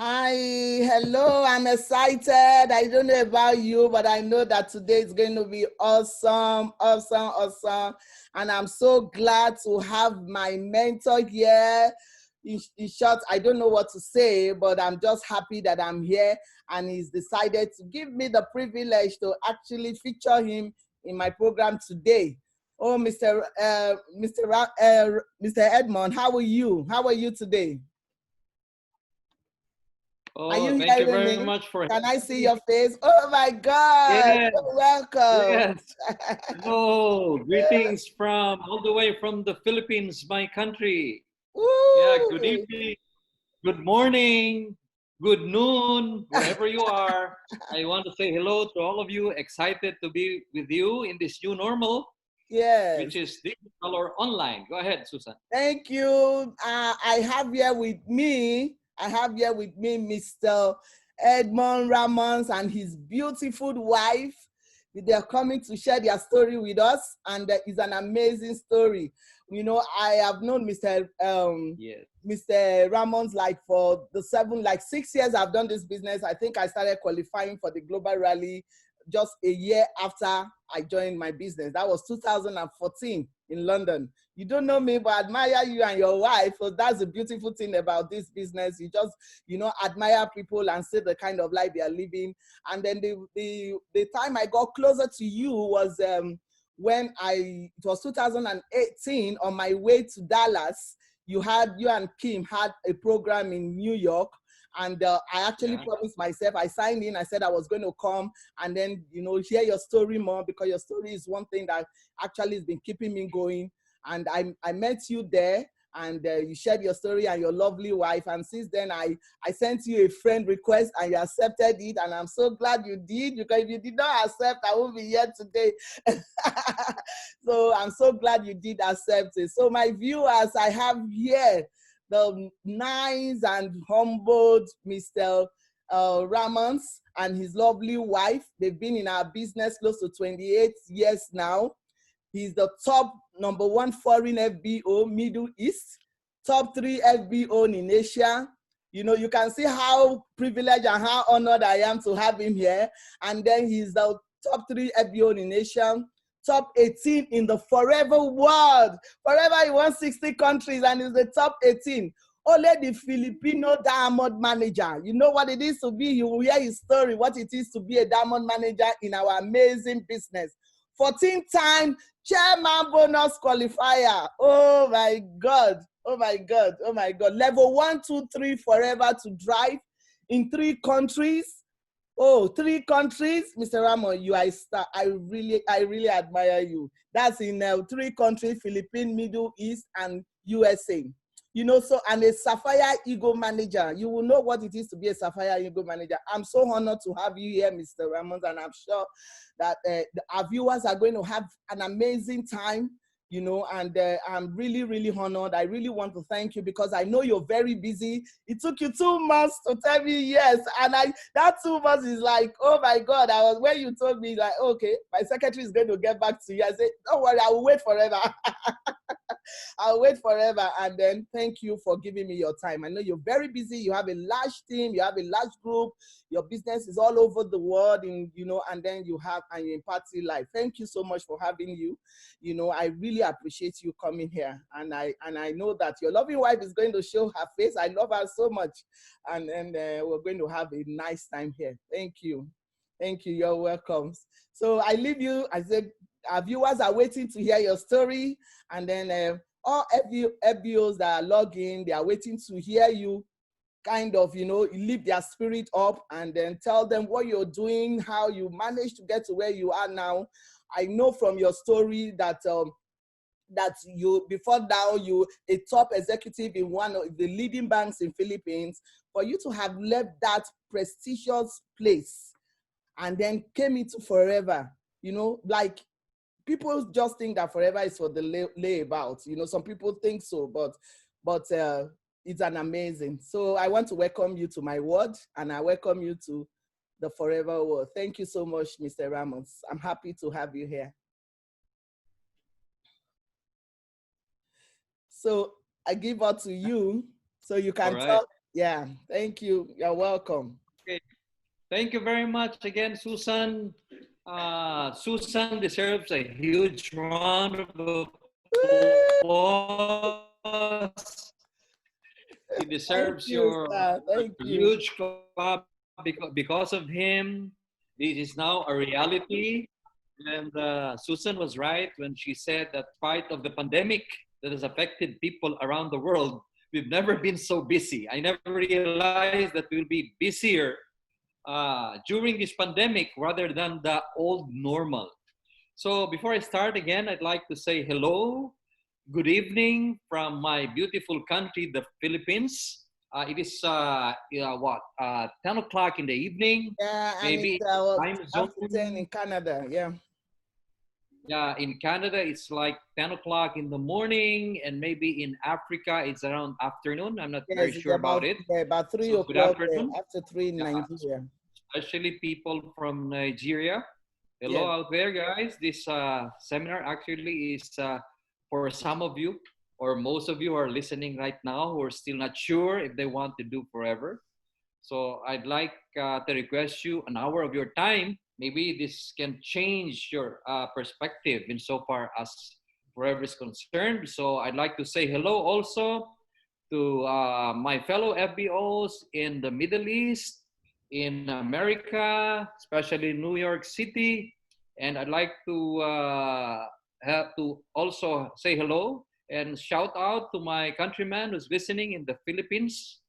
Hi, hello, I'm excited. I don't know about you, but I know that today is going to be awesome, awesome, awesome. And I'm so glad to have my mentor here. In short, I don't know what to say, but I'm just happy that I'm here and he's decided to give me the privilege to actually feature him in my program today. Oh, Mr. Edmund, how are you? How are you today? Are Oh, you thank you hearing very me? much for Can I having see me. your face? Oh my God. Yes, Welcome. yes. Hello, greetings from all the way from the Philippines, my country. Yeah, good Woo. evening, good morning, good noon, wherever you are. I want to say hello to all of you. Excited to be with you in this new normal, which Yes. is digital or online. Go ahead, Susan. Thank you. I have here with me Mr. Edmund Ramos and his beautiful wife. They're coming to share their story with us, and it's an amazing story. You know, I have known Yes. Mr. Ramos like for the 6 years I've done this business. I think I started qualifying for the global rally just a year after I joined my business. That was 2014 in London. You don't know me, but I admire you and your wife. So that's the beautiful thing about this business. You just, admire people and see the kind of life they are living. And then the time I got closer to you was it was 2018 on my way to Dallas. You and Kim had a program in New York. And I actually Yeah. promised myself, I signed in, I said I was going to come and then, hear your story more, because your story is one thing that actually has been keeping me going. And I met you there, and you shared your story and your lovely wife. And since then, I sent you a friend request and you accepted it. And I'm so glad you did, because if you did not accept, I won't be here today. So I'm so glad you did accept it. So my viewers, I have here the nice and humbled Mr. Ramos and his lovely wife. They've been in our business close to 28 years now. He's the top number one foreign FBO, Middle East, top three FBO in Asia. You can see how privileged and how honored I am to have him here. And then he's the top three FBO in Asia, top 18 in the forever world. Forever he won 60 countries and is the top 18. Only the Filipino diamond manager. You know what it is to be, you will hear his story, what it is to be a diamond manager in our amazing business. 14-time chairman bonus qualifier. Oh my God. Oh my God. Oh my God. Level 1, 2, 3 forever to drive in 3 countries. Oh, 3 countries. Mr. Ramos, you are a star. I really admire you. That's in 3 countries: Philippines, Middle East, and USA. So, and a Sapphire Ego manager. You will know what it is to be a Sapphire Ego manager. I'm so honored to have you here, Mr. Ramos, and I'm sure that our viewers are going to have an amazing time. And I'm really, really honored. I really want to thank you because I know you're very busy. It took you 2 months to tell me yes. And that 2 months is like, oh my God, when you told me, like, okay, my secretary is going to get back to you. I said, don't worry, I will wait forever. I'll wait forever. And then thank you for giving me your time. I know you're very busy. You have a large team, you have a large group, your business is all over the world, and then and you're in party life. Thank you so much for having you. I really appreciate you coming here. And I know that your loving wife is going to show her face. I love her so much. And we're going to have a nice time here. Thank you. Thank you. You're welcome. So I leave you. I said, our viewers are waiting to hear your story. And then all FBOs that are logging, they are waiting to hear you kind of, lift their spirit up and then tell them what you're doing, how you managed to get to where you are now. I know from your story that you, before now, you a top executive in one of the leading banks in Philippines. For you to have left that prestigious place and then came into Forever, like, people just think that Forever is for the layabout. Some people think so, but it's an amazing. So I want to welcome you to my world, and I welcome you to the Forever world. Thank you so much, Mr. Ramos. I'm happy to have you here. So I give out to you so you All can right. talk. Yeah, thank you. You're welcome. Okay. Thank you very much again, Susan. Susan deserves a huge round of applause. He Thank deserves you, your sir. Thank you. huge clap because of him. This is now a reality. And Susan was right when she said that spite of the pandemic that has affected people around the world, we've never been so busy. I never realized that we'll be busier during this pandemic rather than the old normal. So before I start again, I'd like to say hello, good evening from my beautiful country, the Philippines. It is 10 o'clock in the evening, Yeah, and maybe it's time after 10 zone. in Canada. Yeah. Yeah, in Canada, it's like 10 o'clock in the morning, and maybe in Africa, it's around afternoon. I'm not very Yes, it's sure about about it. yeah, about 3 So good o'clock afternoon. after 3 in Yeah, Nigeria. especially people from Nigeria. Hello Yes. out there, guys. This seminar actually is for some of you, or most of you who are listening right now who are still not sure if they want to do forever. So I'd like to request you an hour of your time. Maybe this can change your perspective insofar as forever is concerned. So I'd like to say hello also to my fellow FBOs in the Middle East, in America, especially New York City. And I'd like to have to also say hello and shout out to my countryman who's listening in the Philippines.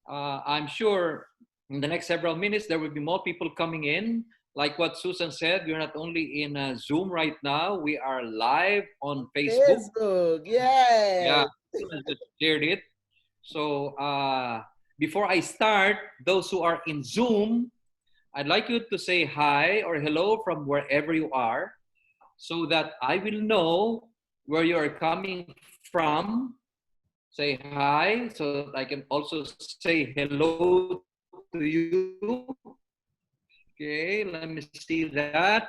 I'm sure in the next several minutes there will be more people coming in. Like what Susan said, we're not only in Zoom right now, we are live on Facebook. Facebook. Yeah, Yes. Susan just shared it. So before I start, those who are in Zoom, I'd like you to say hi or hello from wherever you are so that I will know where you are coming from. Say hi so that I can also say hello to you. Okay, let me see that.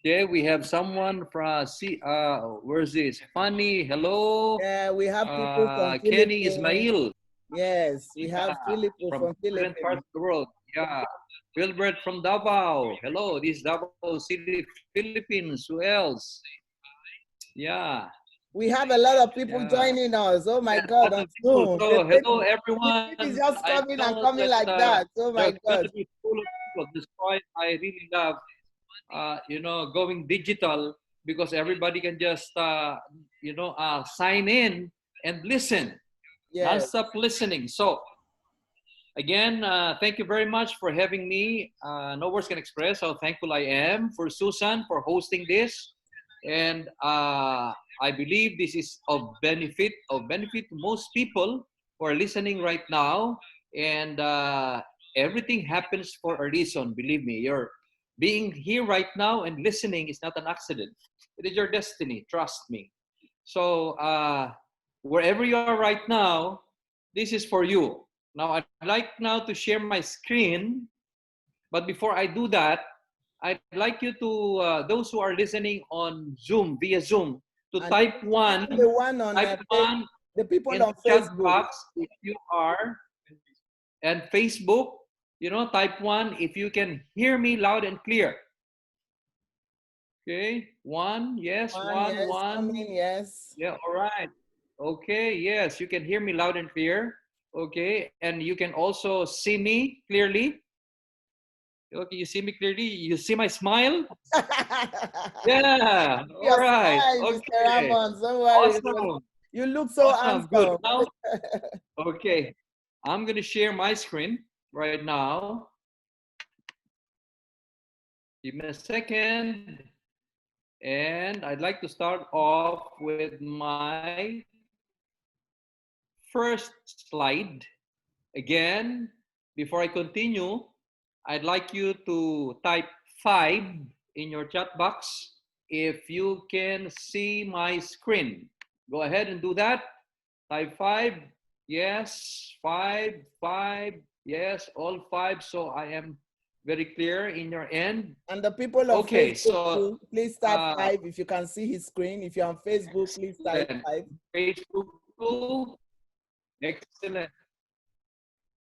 Okay, we have someone from where's this? Funny, hello. Yeah, we have Kenny people from Ismail. Philippines. Yes, we Yeah, have from Filippo from different parts Philippines. of the world. Yeah. Wilbert from Davao. Hello, this is Davao City, Philippines. Who else? Yeah, We have a lot of people yeah. joining us. Oh Yeah, my lots God, of on people. Zoom. So, hello The everyone. thing is I just coming know and that coming like that. Oh there's my going to God. be full of people. That's why I really love, going digital because everybody can just, sign in and listen, Yes. non-stop listening. So, again, thank you very much for having me. No words can express how thankful I am for Susan for hosting this, and I believe this is of benefit to most people who are listening right now. And everything happens for a reason. Believe me, you're being here right now and listening is not an accident. It is your destiny. Trust me. So wherever you are right now, this is for you. Now, I'd like now to share my screen, but before I do that, I'd like you to, those who are listening on Zoom, via Zoom, to And type the one, one on type one the people in on the chat Facebook. box if you are, and Facebook, type one if you can hear me loud and clear. Okay, one, yes, One, one, yes, one. coming, yes. Yeah, all right. Okay, yes, you can hear me loud and clear. Okay, and you can also see me clearly. Okay, you see me clearly? You see my smile? Yeah, all Your right. smile, Mr. Okay, Ramos. Don't worry. awesome, You look so awesome, good. handsome. Now, okay, I'm gonna share my screen right now. Give me a second. And I'd like to start off with my first slide. Again, before I continue, I'd like you to type 5 in your chat box if you can see my screen. Go ahead and do that. Type 5. Yes, 5, 5. Yes, all 5. So I am very clear in your end. And the people on Okay, Facebook so too, please type uh, 5 if you can see his screen. If you're on Facebook, please type excellent. 5. Facebook too. Excellent.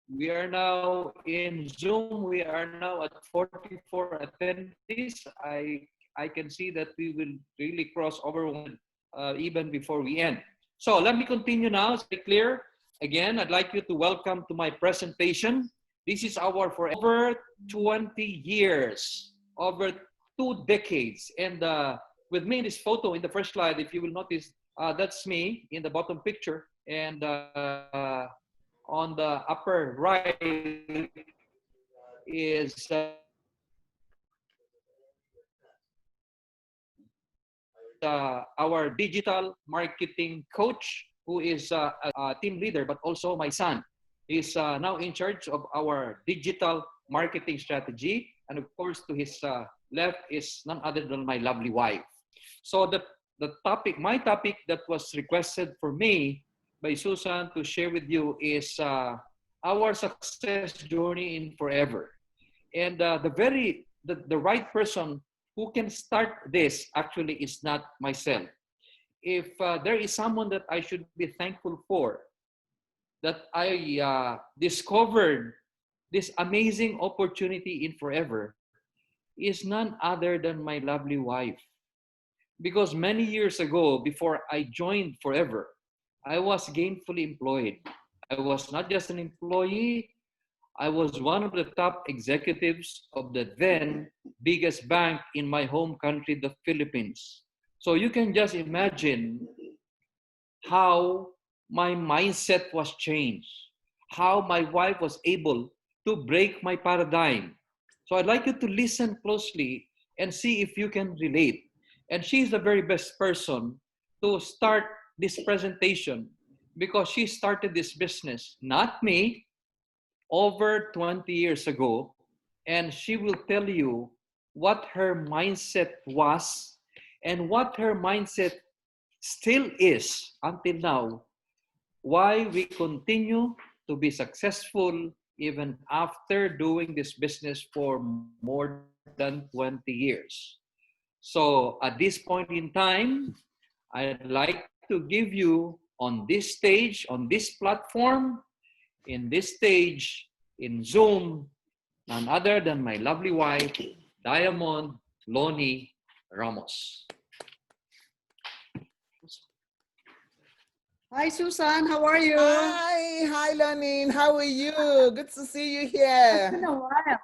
We are now in Zoom. We are now at 44 attendees. I can see that we will really cross over 100 even before we end. So let me continue now. Stay clear. Again, I'd like you to welcome to my presentation. This is our for over 20 years, over 2 decades. And with me in this photo in the first slide, if you will notice, that's me in the bottom picture. And on the upper right is our digital marketing coach, who is a team leader, but also my son. He's now in charge of our digital marketing strategy. And of course, to his left is none other than my lovely wife. So the topic, my topic that was requested for me by Susan to share with you is our success journey in forever. And the right person who can start this actually is not myself. If there is someone that I should be thankful for, that I discovered this amazing opportunity in forever, is none other than my lovely wife. Because many years ago, before I joined Forever, I was gainfully employed. I was not just an employee, I was one of the top executives of the then biggest bank in my home country, the Philippines. So you can just imagine how my mindset was changed, how my wife was able to break my paradigm. So I'd like you to listen closely and see if you can relate. And she's the very best person to start this presentation because she started this business, not me, over 20 years ago. And she will tell you what her mindset was and what her mindset still is until now, why we continue to be successful even after doing this business for more than 20 years. So at this point in time, I'd like to give you on this stage, on this platform, in this stage, in Zoom, none other than my lovely wife, Diamond Loni Ramos. Hi, Susan. How are you? Hi, Loni. How are you? Good to see you It's here. been a while.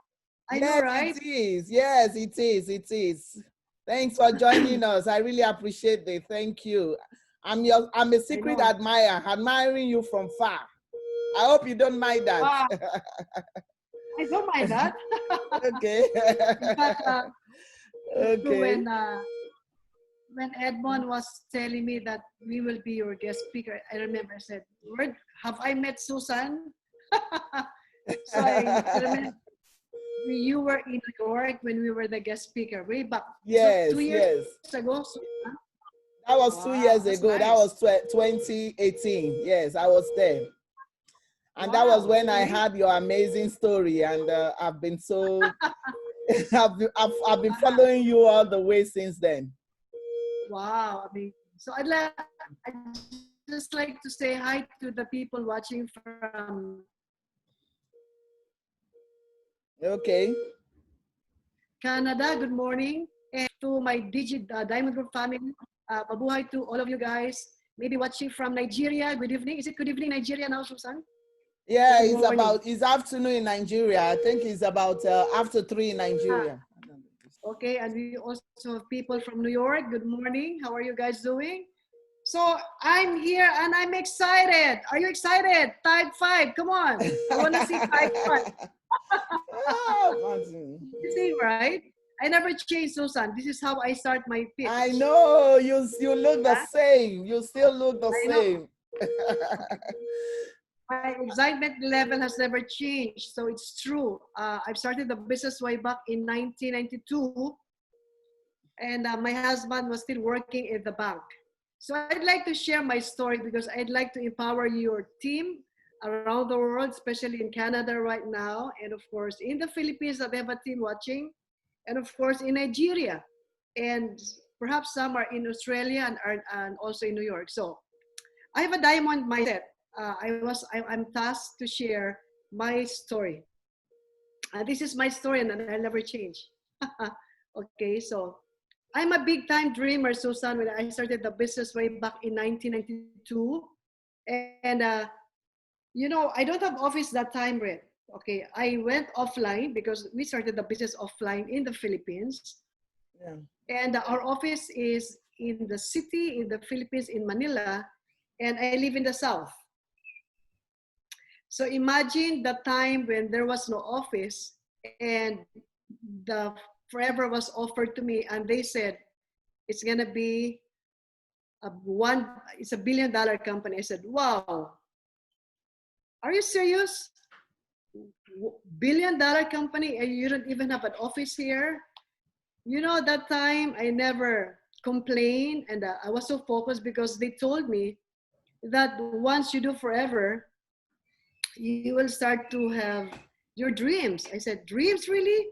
I know, Yes, right? it is. Yes, it is. It is. Thanks for joining us. I really appreciate it. Thank you. I'm a secret admirer, admiring you from far. I hope you don't mind that. Wow. I don't mind that. Okay. In fact, Okay. when Edmund was telling me that we will be your guest speaker, I remember I said, "Where have I met Susan?" So I remember you were in New York when we were the guest speaker way back. Yes, so 2 years yes. ago. Susan? That was Wow, 2 years ago. nice. That was 2018. Yes, I was there. And that was Wow, when I really? had your amazing story. And I've been so, I've been following you all the way since then. Wow, I mean, so I'd just like to say hi to the people watching from Okay. Canada. Good morning, and to my Diamond Group family. Mabuhay to all of you guys. Maybe watching from Nigeria. Good evening. Is it good evening Nigeria now, Susan? Yeah, Good morning. it's afternoon in Nigeria. I think it's about after 3 in Nigeria. Okay, and we also have people from New York. Good morning. How are you guys doing? So I'm here and I'm excited. Are you excited? Type 5. Come on. I want to see type 5. You see, right? I never change, Susan. This is how I start my pitch. I know. You look the same. You still look the same. My excitement level has never changed. So it's true. I've started the business way back in 1992. And my husband was still working at the bank. So I'd like to share my story because I'd like to empower your team around the world, especially in Canada right now. And of course, in the Philippines, that they have a team watching. And of course, in Nigeria. And perhaps some are in Australia and also in New York. So I have a diamond mindset. I'm tasked to share my story. This is my story, and I'll never change. Okay, so I'm a big time dreamer, Susan, when I started the business way back in 1992. And, I don't have office that time, Red. Okay, I went offline because we started the business offline in the Philippines. Yeah. And our office is in the city, in the Philippines, in Manila, and I live in the South. So imagine the time when there was no office and the forever was offered to me, and they said it's gonna be it's $1 billion company. I said, wow, are you serious? $1 billion company and you don't even have an office here? That time I never complained, and I was so focused because they told me that once you do forever, you will start to have your dreams. I said, dreams, really?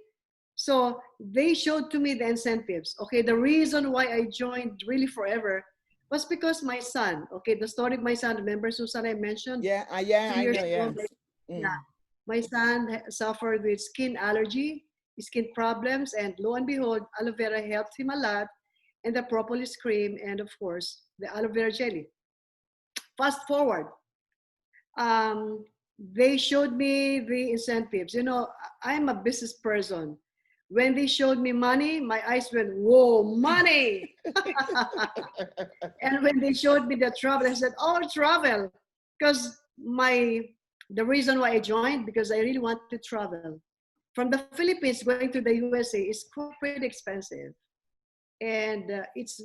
So they showed to me the incentives. Okay, the reason why I joined Really Forever was because my son, okay, the story of my son, remember Susan, I mentioned? Yeah, yeah, 2 I years know, ago, yes. yeah, my son suffered with skin allergy, skin problems, and lo and behold, aloe vera helped him a lot, and the propolis cream, and of course, the aloe vera jelly. Fast forward, they showed me the incentives. I'm a business person. When they showed me money, my eyes went, whoa, money. And when they showed me the travel, I said, oh, travel. Because the reason why I joined, because I really want to travel. From the Philippines going to the USA is pretty expensive. And it's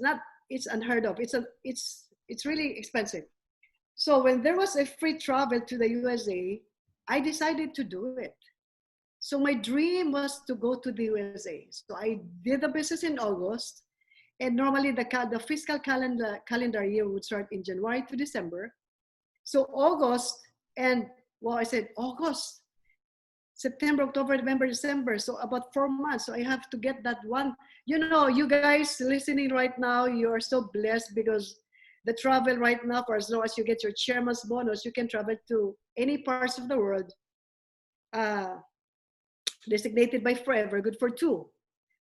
unheard of. It's really expensive. So when there was a free travel to the USA, I decided to do it. So my dream was to go to the USA. So I did the business in August, and normally the fiscal calendar year would start in January to December. So August, and I said August, September, October, November, December. So about 4 months. So I have to get that one. You guys listening right now, you are so blessed because the travel right now, for as long as you get your chairman's bonus, you can travel to any parts of the world. Designated by Forever, good for 2.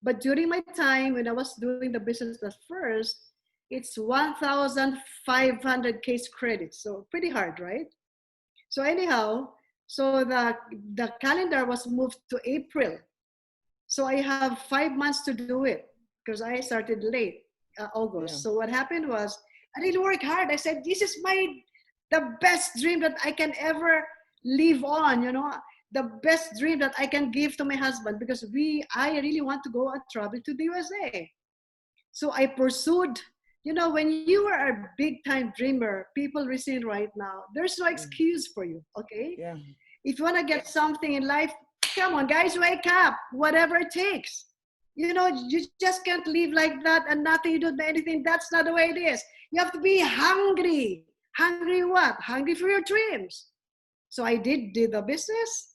But during my time when I was doing the business at first, it's 1,500 case credits. So pretty hard, right? So anyhow, so the calendar was moved to April. So I have 5 months to do it because I started late, August. Yeah. So what happened was I really worked hard. I said, this is the best dream that I can ever live on, the best dream that I can give to my husband, because I really want to go and travel to the USA. So I pursued, when you are a big time dreamer, people listening right now, there's no excuse for you, okay? Yeah. If you want to get something in life, come on, guys, wake up, whatever it takes. You just can't live like that and nothing, you don't do anything. That's not the way it is. You have to be hungry. Hungry what? Hungry for your dreams. So I did the business.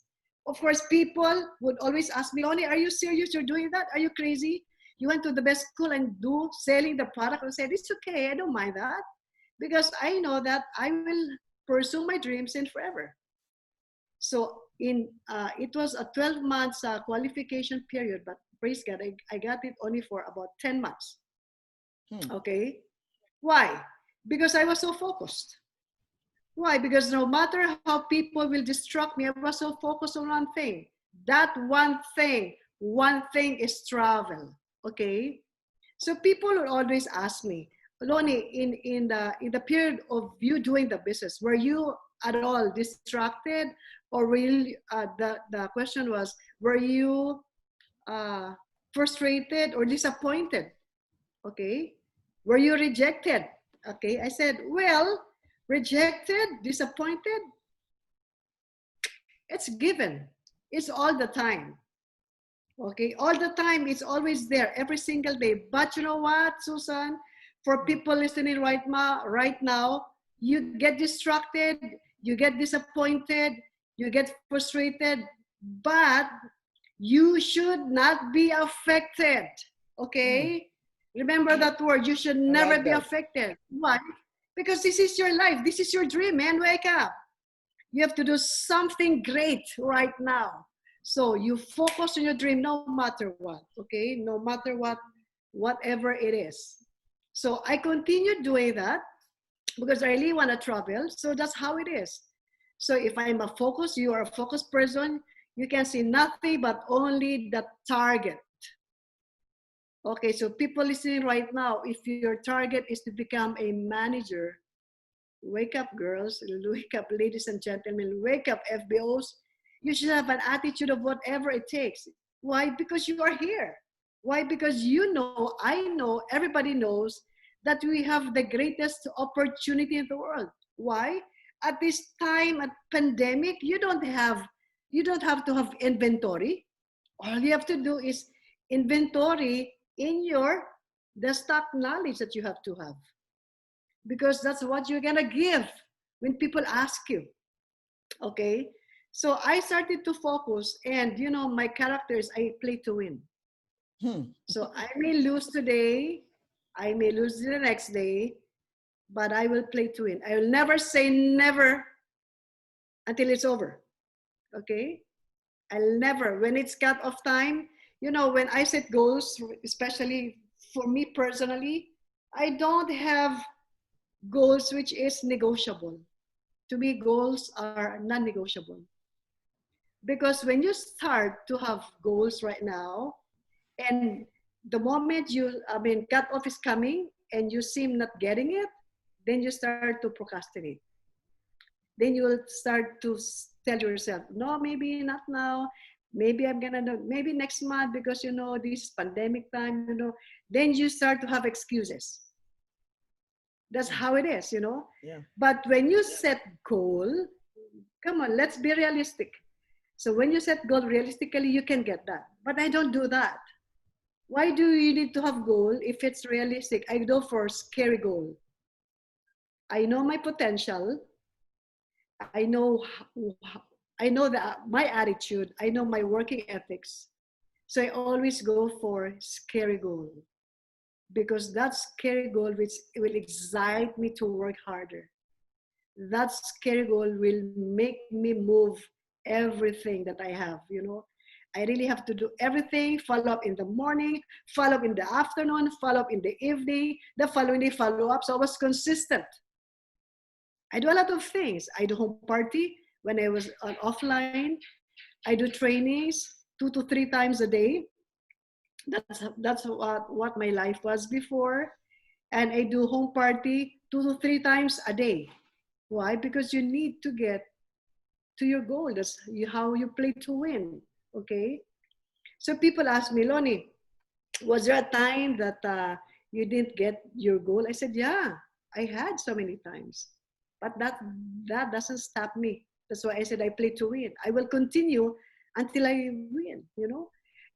Of course, people would always ask me, Loni, are you serious? You're doing that? Are you crazy? You went to the best school and selling the product. I said, it's okay. I don't mind that because I know that I will pursue my dreams in forever. So it was a 12 months qualification period, but praise God, I got it only for about 10 months. Okay. Why? Because I was so focused. Why? Because no matter how people will distract me, I was so focused on one thing. That one thing is travel. Okay. So people will always ask me, Loni, in the period of you doing the business, were you at all distracted, or really the question was, were you frustrated or disappointed? Okay. Were you rejected? Okay. I said, well, rejected, disappointed, it's given. It's all the time. Okay, all the time, it's always there, every single day. But you know what, Susan? For people listening right now, you get distracted, you get disappointed, you get frustrated, but you should not be affected. Okay? Remember that word, you should never be affected. Why? Because this is your life, this is your dream, man. Wake up. You have to do something great right now. So you focus on your dream no matter what, okay? No matter what, whatever it is. So I continue doing that because I really want to travel. So that's how it is. So if I'm a focus, you are a focused person, you can see nothing but only the target. Okay, so people listening right now, if your target is to become a manager, wake up, girls, wake up, ladies and gentlemen, wake up, FBOs. You should have an attitude of whatever it takes. Why? Because you are here. Why? Because you know, I know, everybody knows that we have the greatest opportunity in the world. Why? At this time, at pandemic, you don't have to have inventory. All you have to do is inventory in the stock knowledge that you have to have. Because that's what you're gonna give when people ask you, okay? So I started to focus, and you know, my character is I play to win. So I may lose today, I may lose the next day, but I will play to win. I will never say never until it's over, okay? I'll never, when it's cut off time, you know, when I set goals, especially for me personally, I don't have goals which is negotiable. To me, goals are non-negotiable. Because when you start to have goals right now, and the moment cut off is coming and you seem not getting it, then you start to procrastinate. Then you will start to tell yourself, no, maybe not now. Maybe I'm gonna do, maybe next month because, you know, this pandemic time, you know, then you start to have excuses. That's how it is, you know. Yeah. But when you set goal, come on, let's be realistic. So when you set goal realistically, you can get that. But I don't do that. Why do you need to have goal if it's realistic? I go for scary goal. I know my potential. I know my attitude. I know my working ethics. So I always go for scary goal, because that scary goal which will excite me to work harder. That scary goal will make me move everything that I have, you know. I really have to do everything, follow up in the morning, follow up in the afternoon, follow up in the evening, the following day follow up. So I was consistent. I do a lot of things. I do home party when I was on offline. I do trainings 2 to 3 times a day. That's what my life was before. And I do home party 2 to 3 times a day. Why? Because you need to get to your goal. That's how you play to win. Okay. So people ask me, Loni, was there a time that you didn't get your goal? I said, yeah, I had so many times. But that doesn't stop me. That's why I said I play to win. I will continue until I win, you know.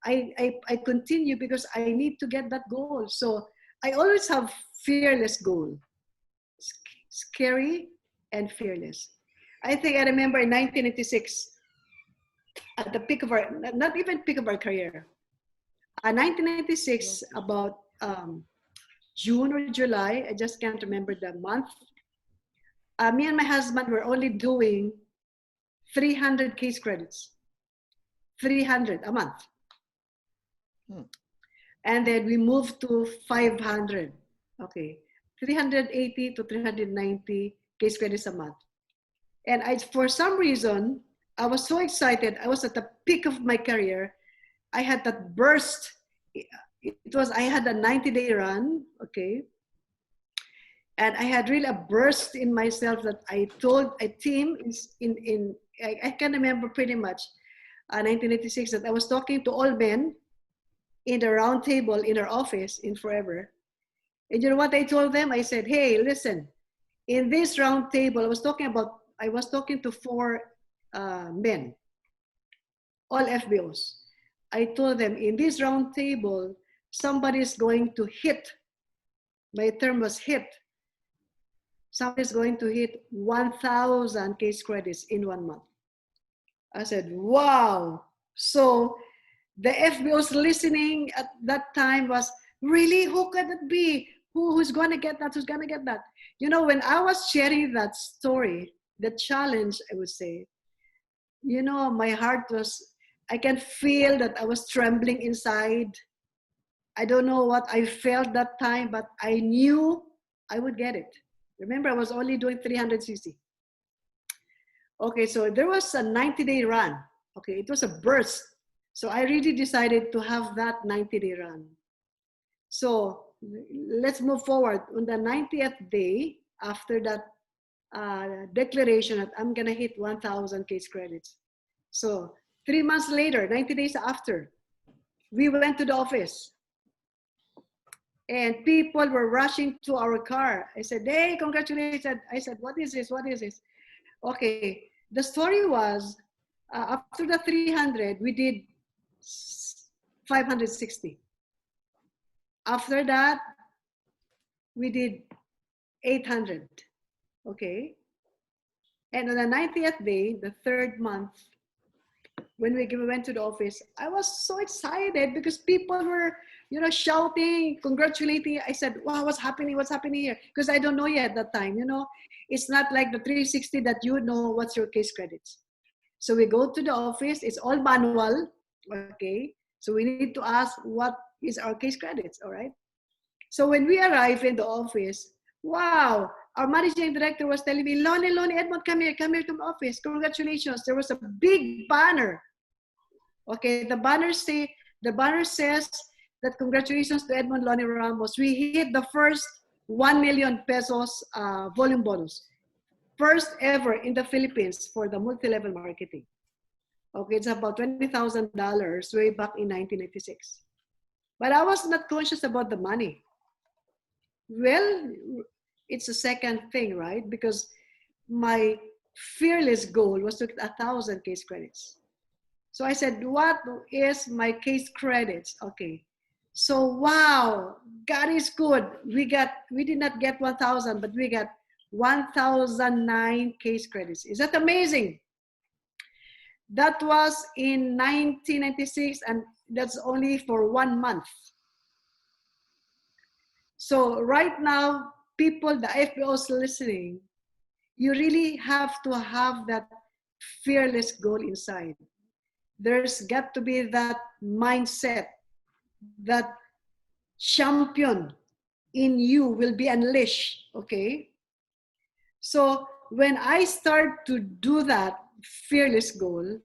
I continue because I need to get that goal. So I always have fearless goal. Scary and fearless. I think I remember in 1996, at the peak of our, not even peak of our career, 1996, about June or July, I just can't remember the month. Me and my husband were only doing 300 case credits, 300 a month. And then we moved to 500, okay, 380 to 390 case credits a month. And for some reason, I was so excited. I was at the peak of my career. I had that burst. I had a 90-day run, okay? And I had really a burst in myself that I told a team I can remember pretty much 1986 that I was talking to all men in the round table in our office in Forever. And you know what I told them? I said, hey, listen, in this round table, I was talking to 4 men, all FBOs. I told them, in this round table, somebody's going to hit, my term was hit, somebody's going to hit 1,000 case credits in 1 month. I said, wow. So the FBOs listening at that time was, really, who could it be? Who's going to get that? Who's going to get that? You know, when I was sharing that story, the challenge, I would say, you know, my heart was, I can feel that I was trembling inside. I don't know what I felt that time, but I knew I would get it. Remember, I was only doing 300cc. Okay, so there was a 90-day run. Okay, it was a burst. So I really decided to have that 90-day run. So let's move forward. On the 90th day, after that declaration that I'm gonna hit 1,000 case credits. So 3 months later, 90 days after, we went to the office. And people were rushing to our car. I said, hey, congratulations. I said, what is this? What is this? Okay, the story was, after the 300, we did 560. After that, we did 800, okay? And on the 90th day, the third month, when we went to the office, I was so excited because people were, you know, shouting, congratulating. I said, wow, what's happening? What's happening here? Because I don't know yet that time, you know. It's not like the 360 that you know what's your case credits. So we go to the office, it's all manual, okay? So we need to ask what is our case credits, all right? So when we arrive in the office, wow, our managing director was telling me, Loni, Edmund, come here to my office. Congratulations. There was a big banner. Okay, the banner says that congratulations to Edmund, Loni, Ramos. We hit the first 1 million pesos volume bonus. First ever in the Philippines for the multi-level marketing. Okay, it's about $20,000 way back in 1996. But I was not conscious about the money. Well, it's a second thing, right? Because my fearless goal was to get 1,000 case credits. So I said, what is my case credits? Okay. So wow, God is good. We did not get 1,000, but we got 1,009 case credits. Is that amazing? That was in 1996, and that's only for 1 month. So right now, people, the FBOs listening, you really have to have that fearless goal inside. There's got to be that mindset, that champion in you will be unleashed, okay? So when I start to do that fearless goal,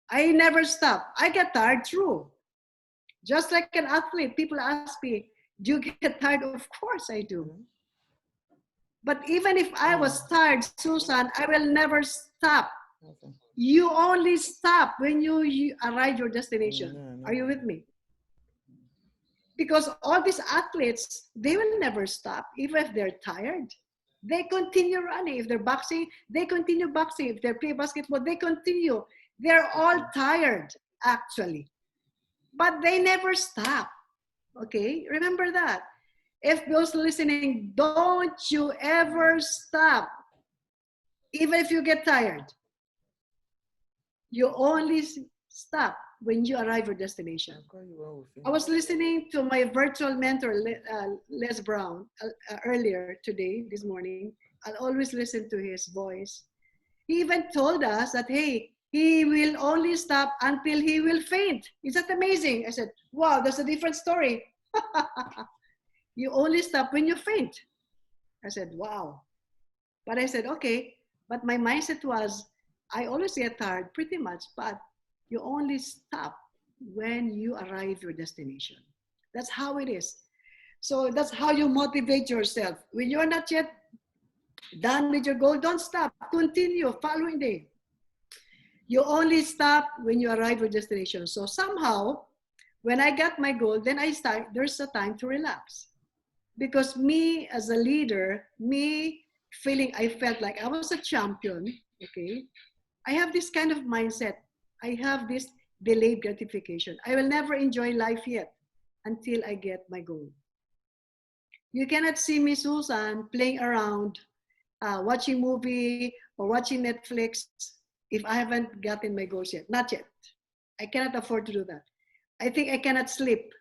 I never stop. I get tired, true. Just like an athlete, people ask me, do you get tired? Of course I do. But even if I was tired, Susan, I will never stop. You only stop when you arrive your destination. Are you with me? Because all these athletes, they will never stop, even if they're tired. They continue running. If they're boxing, they continue boxing. If they play basketball, they continue. They're all tired, actually. But they never stop. Okay? Remember that. If those listening, don't you ever stop. Even if you get tired. You only stop when you arrive your destination. I was listening to my virtual mentor, Les Brown, earlier today, this morning. I'll always listen to his voice. He even told us that, hey, he will only stop until he will faint. Is that amazing? I said, wow, that's a different story. You only stop when you faint. I said, wow. But I said, okay. But my mindset was, I always get tired pretty much, but you only stop when you arrive your destination. That's how it is. So that's how you motivate yourself. When you're not yet done with your goal, don't stop. Continue following day. You only stop when you arrive your destination. So somehow, when I got my goal, then there's a time to relax. Because me as a leader, I felt like I was a champion, okay? I have this kind of mindset. I have this delayed gratification. I will never enjoy life yet until I get my goal. You cannot see me, Susan, playing around, watching movie or watching Netflix if I haven't gotten my goals yet. Not yet. I cannot afford to do that. I think I cannot sleep.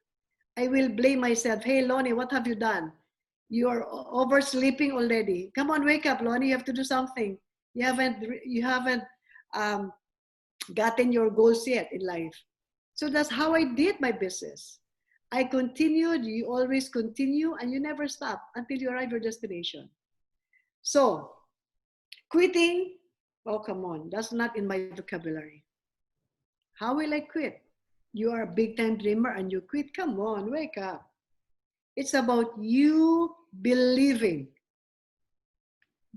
I will blame myself. Hey, Loni, what have you done? You are oversleeping already. Come on, wake up, Loni. You have to do something. You haven't um, gotten your goals yet in life. So that's how I did my business. I continued, you always continue, and you never stop until you arrive your destination. So, quitting, oh, come on, that's not in my vocabulary. How will I quit? You are a big time dreamer and you quit? Come on, wake up. It's about you believing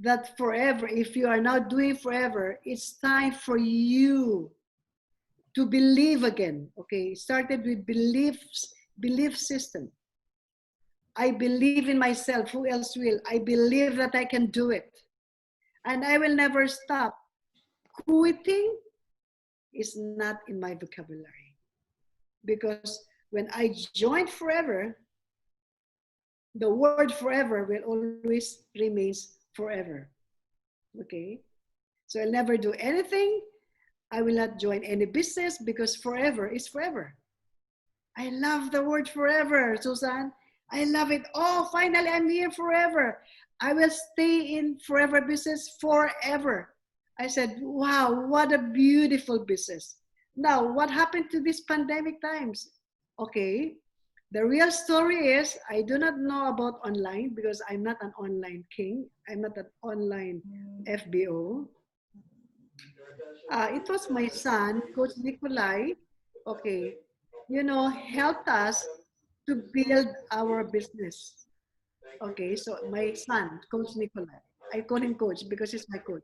that forever, if you are now doing forever, it's time for you to believe again. Okay, it started with belief system. I believe in myself. Who else will? I believe that I can do it. And I will never stop. Quitting is not in my vocabulary. Because when I joined forever, the word forever will always remains forever. Okay? So I'll never do anything. I will not join any business because forever is forever. I love the word forever, Susan. I love it. Oh, finally, I'm here forever. I will stay in forever business forever. I said, wow, what a beautiful business. Now, what happened to these pandemic times? Okay, the real story is I do not know about online because I'm not an online king. I'm not an online FBO. It was my son, Coach Nikolai, okay, helped us to build our business. Okay, so my son, Coach Nikolai, I call him Coach because he's my coach.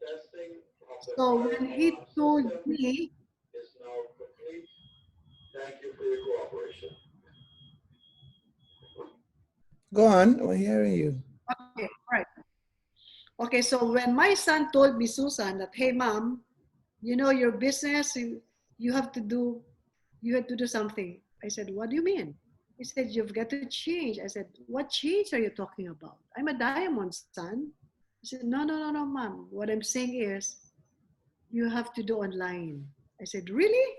So when he told me, Go on, we're hearing you. okay, right. Okay, so when my son told me, Susan, that, hey, mom, your business, you have to do, you have to do something. I said, what do you mean? He said, you've got to change. I said, what change are you talking about? I'm a diamond, son. He said, no, mom. What I'm saying is, you have to do online. I said, really?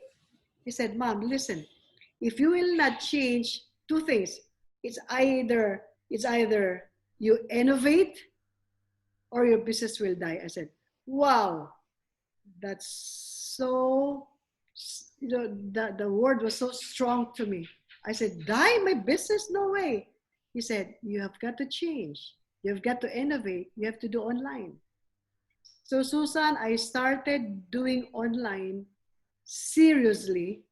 He said, mom, listen, if you will not change two things, it's either you innovate or your business will die. I said, wow, that's so, the word was so strong to me. I said, die my business? No way. He said, you have got to change. You've got to innovate. You have to do online. So Susan, I started doing online seriously,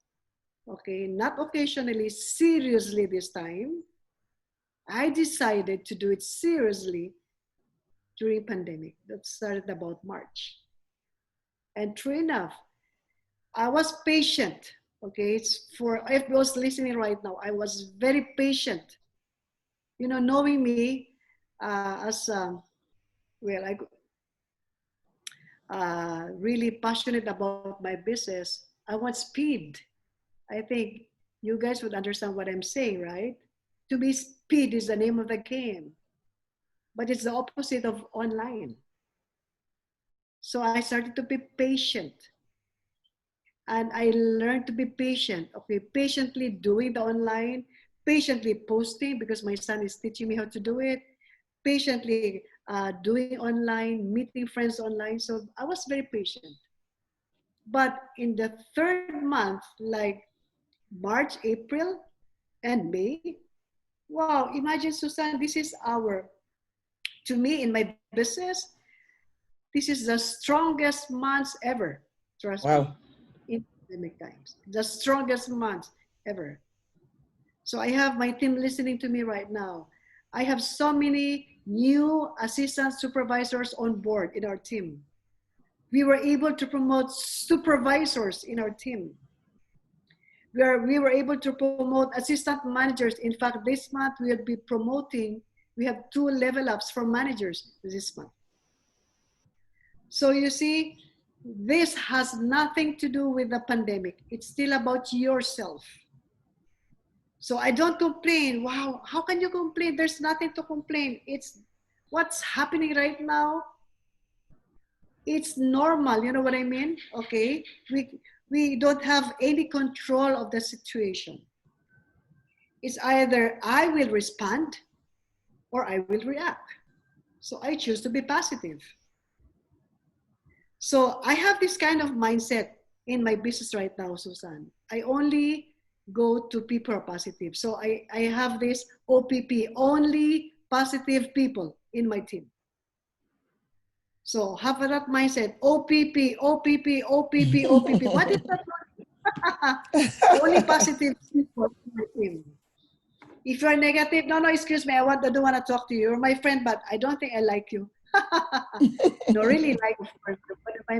okay, not occasionally, seriously this time. I decided to do it seriously during pandemic. That started about March. And true enough, I was patient. Okay, it's for if those listening right now, I was very patient. Knowing me as well, I really passionate about my business. I want speed. I think you guys would understand what I'm saying, right? To me, speed is the name of the game, but it's the opposite of online. So I started to be patient. And I learned to be patient. Okay, patiently doing the online, patiently posting because my son is teaching me how to do it, patiently doing online, meeting friends online. So I was very patient. But in the third month, like March, April, and May, wow, imagine, Susan, this is to me in my business, this is the strongest months ever. Trust me. Wow. In pandemic times, the strongest months ever. So I have my team listening to me right now. I have so many new assistant supervisors on board in our team. We were able to promote supervisors in our team. We were able to promote assistant managers. In fact, this month we will be promoting, we have 2 level ups for managers this month. So you see, this has nothing to do with the pandemic. It's still about yourself. So I don't complain. Wow, how can you complain? There's nothing to complain. It's what's happening right now. It's normal. You know what I mean? Okay. We don't have any control of the situation. It's either I will respond or I will react. So I choose to be positive. So I have this kind of mindset in my business right now, Susan. I only go to people who are positive. So I have this OPP, only positive people in my team. So have that mindset, OPP, OPP, OPP, OPP. What is that? Only positive people in my team. If you're negative, no, excuse me, I don't want to talk to you. You're my friend, but I don't think I like you. No, really like, of course,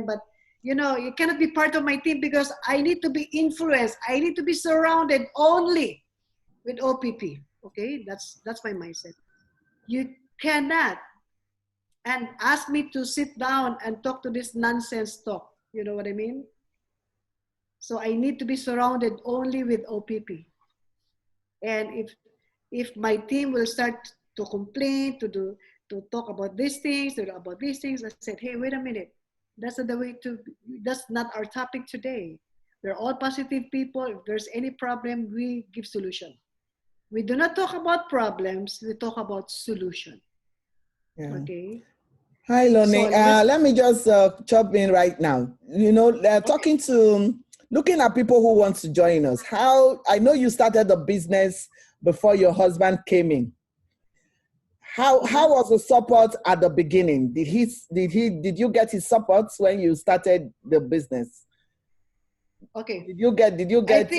but you know, you cannot be part of my team because I need to be influenced. I need to be surrounded only with OPP. Okay, that's my mindset. You cannot and ask me to sit down and talk to this nonsense talk. You know what I mean? So I need to be surrounded only with OPP. And if my team will start to complain, to talk about these things, I said, hey, wait a minute. That's not our topic today. We're all positive people. If there's any problem, we give solution. We do not talk about problems, we talk about solution. Yeah. Okay. Hi, Loni. So let me just chop in right now. You know, looking at people who want to join us. I know you started the business before your husband came in. How was the support at the beginning? Did you get his support when you started the business? Okay. Did you get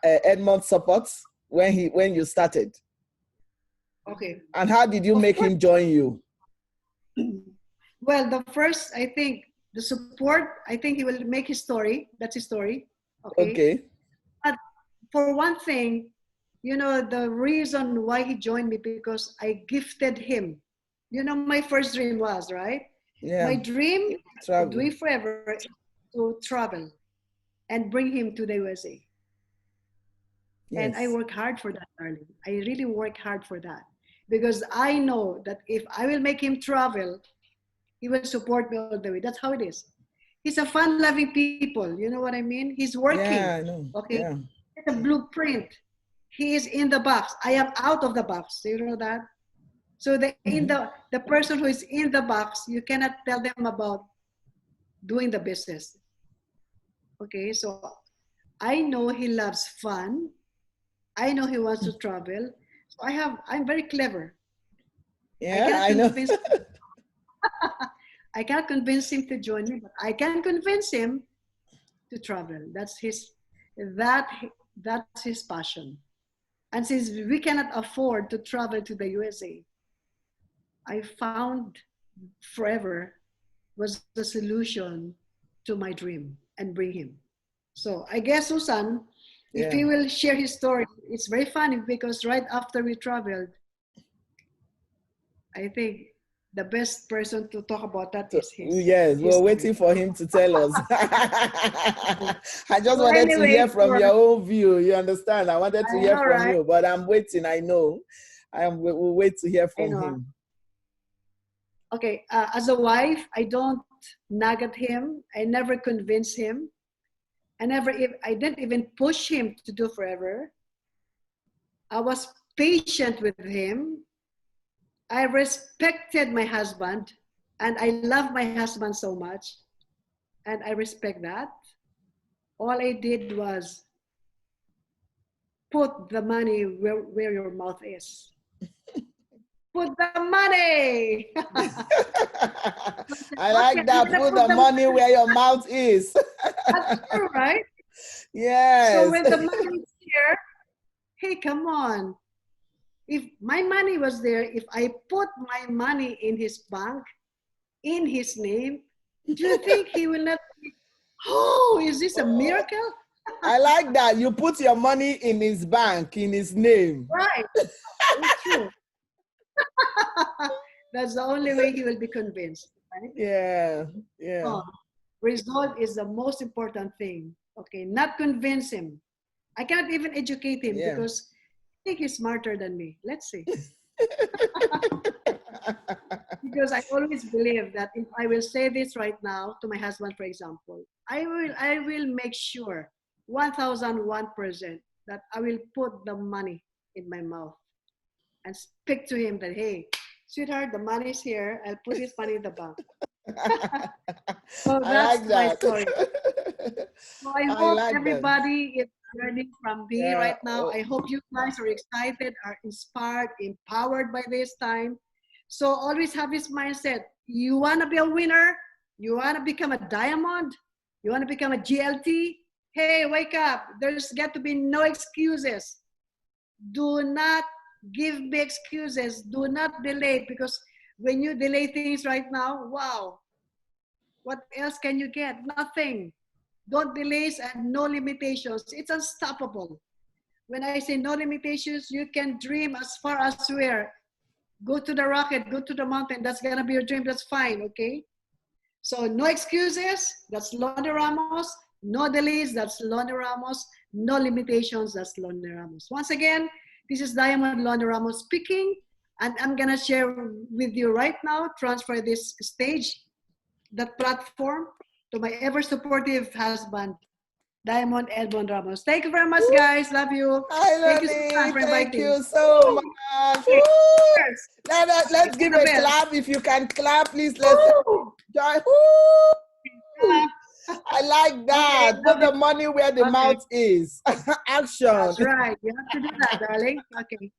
Edmund's support when you started? Okay. And how did you make him join you? Well, the first, I think, the support, I think he will make his story. That's his story. Okay. But for one thing, you know, the reason why he joined me because I gifted him. You know, my first dream was, right? Yeah. My dream to do it forever is to travel and bring him to the USA. Yes. And I work hard for that, darling. I really work hard for that because I know that if I will make him travel, he will support me all the way. That's how it is. He's a fun-loving people. You know what I mean? He's working. Yeah, I know. Okay. Yeah. It's a blueprint. He is in the box. I am out of the box. Do you know that? So the person who is in the box, you cannot tell them about doing the business. Okay, so I know he loves fun. I know he wants to travel. So I'm very clever. Yeah, I know. I cannot convince him to join me, but I can convince him to travel. That's his passion. And since we cannot afford to travel to the USA, I found forever was the solution to my dream and bring him. So I guess, Susan, if he will share his story, it's very funny because right after we traveled, I think the best person to talk about that is his. Yes, we're waiting for him to tell us. I just wanted to hear from your own view. You understand? I wanted to hear from you, but I'm waiting. I know. We'll wait to hear from him. Okay, as a wife, I don't nag at him. I never convince him. I didn't even push him to do forever. I was patient with him. I respected my husband, and I love my husband so much, and I respect that. All I did was put the money where your mouth is. Put the money. I like that. Put the money where your mouth is. That's true, right? Yes. So when the money is here, hey, come on. If my money was there, if I put my money in his bank, in his name, do you think he will not be, oh, is this a miracle? I like that. You put your money in his bank, in his name. Right. It's true. That's the only way he will be convinced. Right? Yeah. Result is the most important thing. Okay, not convince him. I cannot even educate him because I think he's smarter than me. Let's see. Because I always believe that if I will say this right now to my husband, for example, I will make sure 1001% that I will put the money in my mouth and speak to him that, hey, sweetheart, the money is here. I'll put this money in the bank. So I that's like my that. story. So I I hope like that. everybody is learning from me Yeah. right now. I hope you guys are excited, are inspired, empowered by this time. So always have this mindset. You want to be a winner? You want to become a diamond? You want to become a GLT? Hey, wake up. There's got to be no excuses. Do not give me excuses. Do not delay, because when you delay things right now, wow, what else can you get? Nothing. Don't delays and no limitations. It's unstoppable. When I say no limitations, you can dream as far as where. Go to the rocket, go to the mountain. That's gonna be your dream. That's fine, okay? So no excuses. That's Loni Ramos. No delays. That's Loni Ramos. No limitations. That's Loni Ramos. Once again, this is Diamond Loni Ramos speaking, and I'm gonna share with you right now. Transfer this stage, that platform, to my ever supportive husband, Diamond Edmund Ramos. Thank you very much, guys. Love you. Hi, Thank you so much Loni. for Thank inviting. you so much. Okay, Woo! cheers. Let's Ring give the a bell. clap. If you can clap, please, let's Woo! enjoy. Woo! Clap. I like Okay, that. Put love you. the money where the Okay, mouth is. Action. that's right. You have to do that, darling. Okay.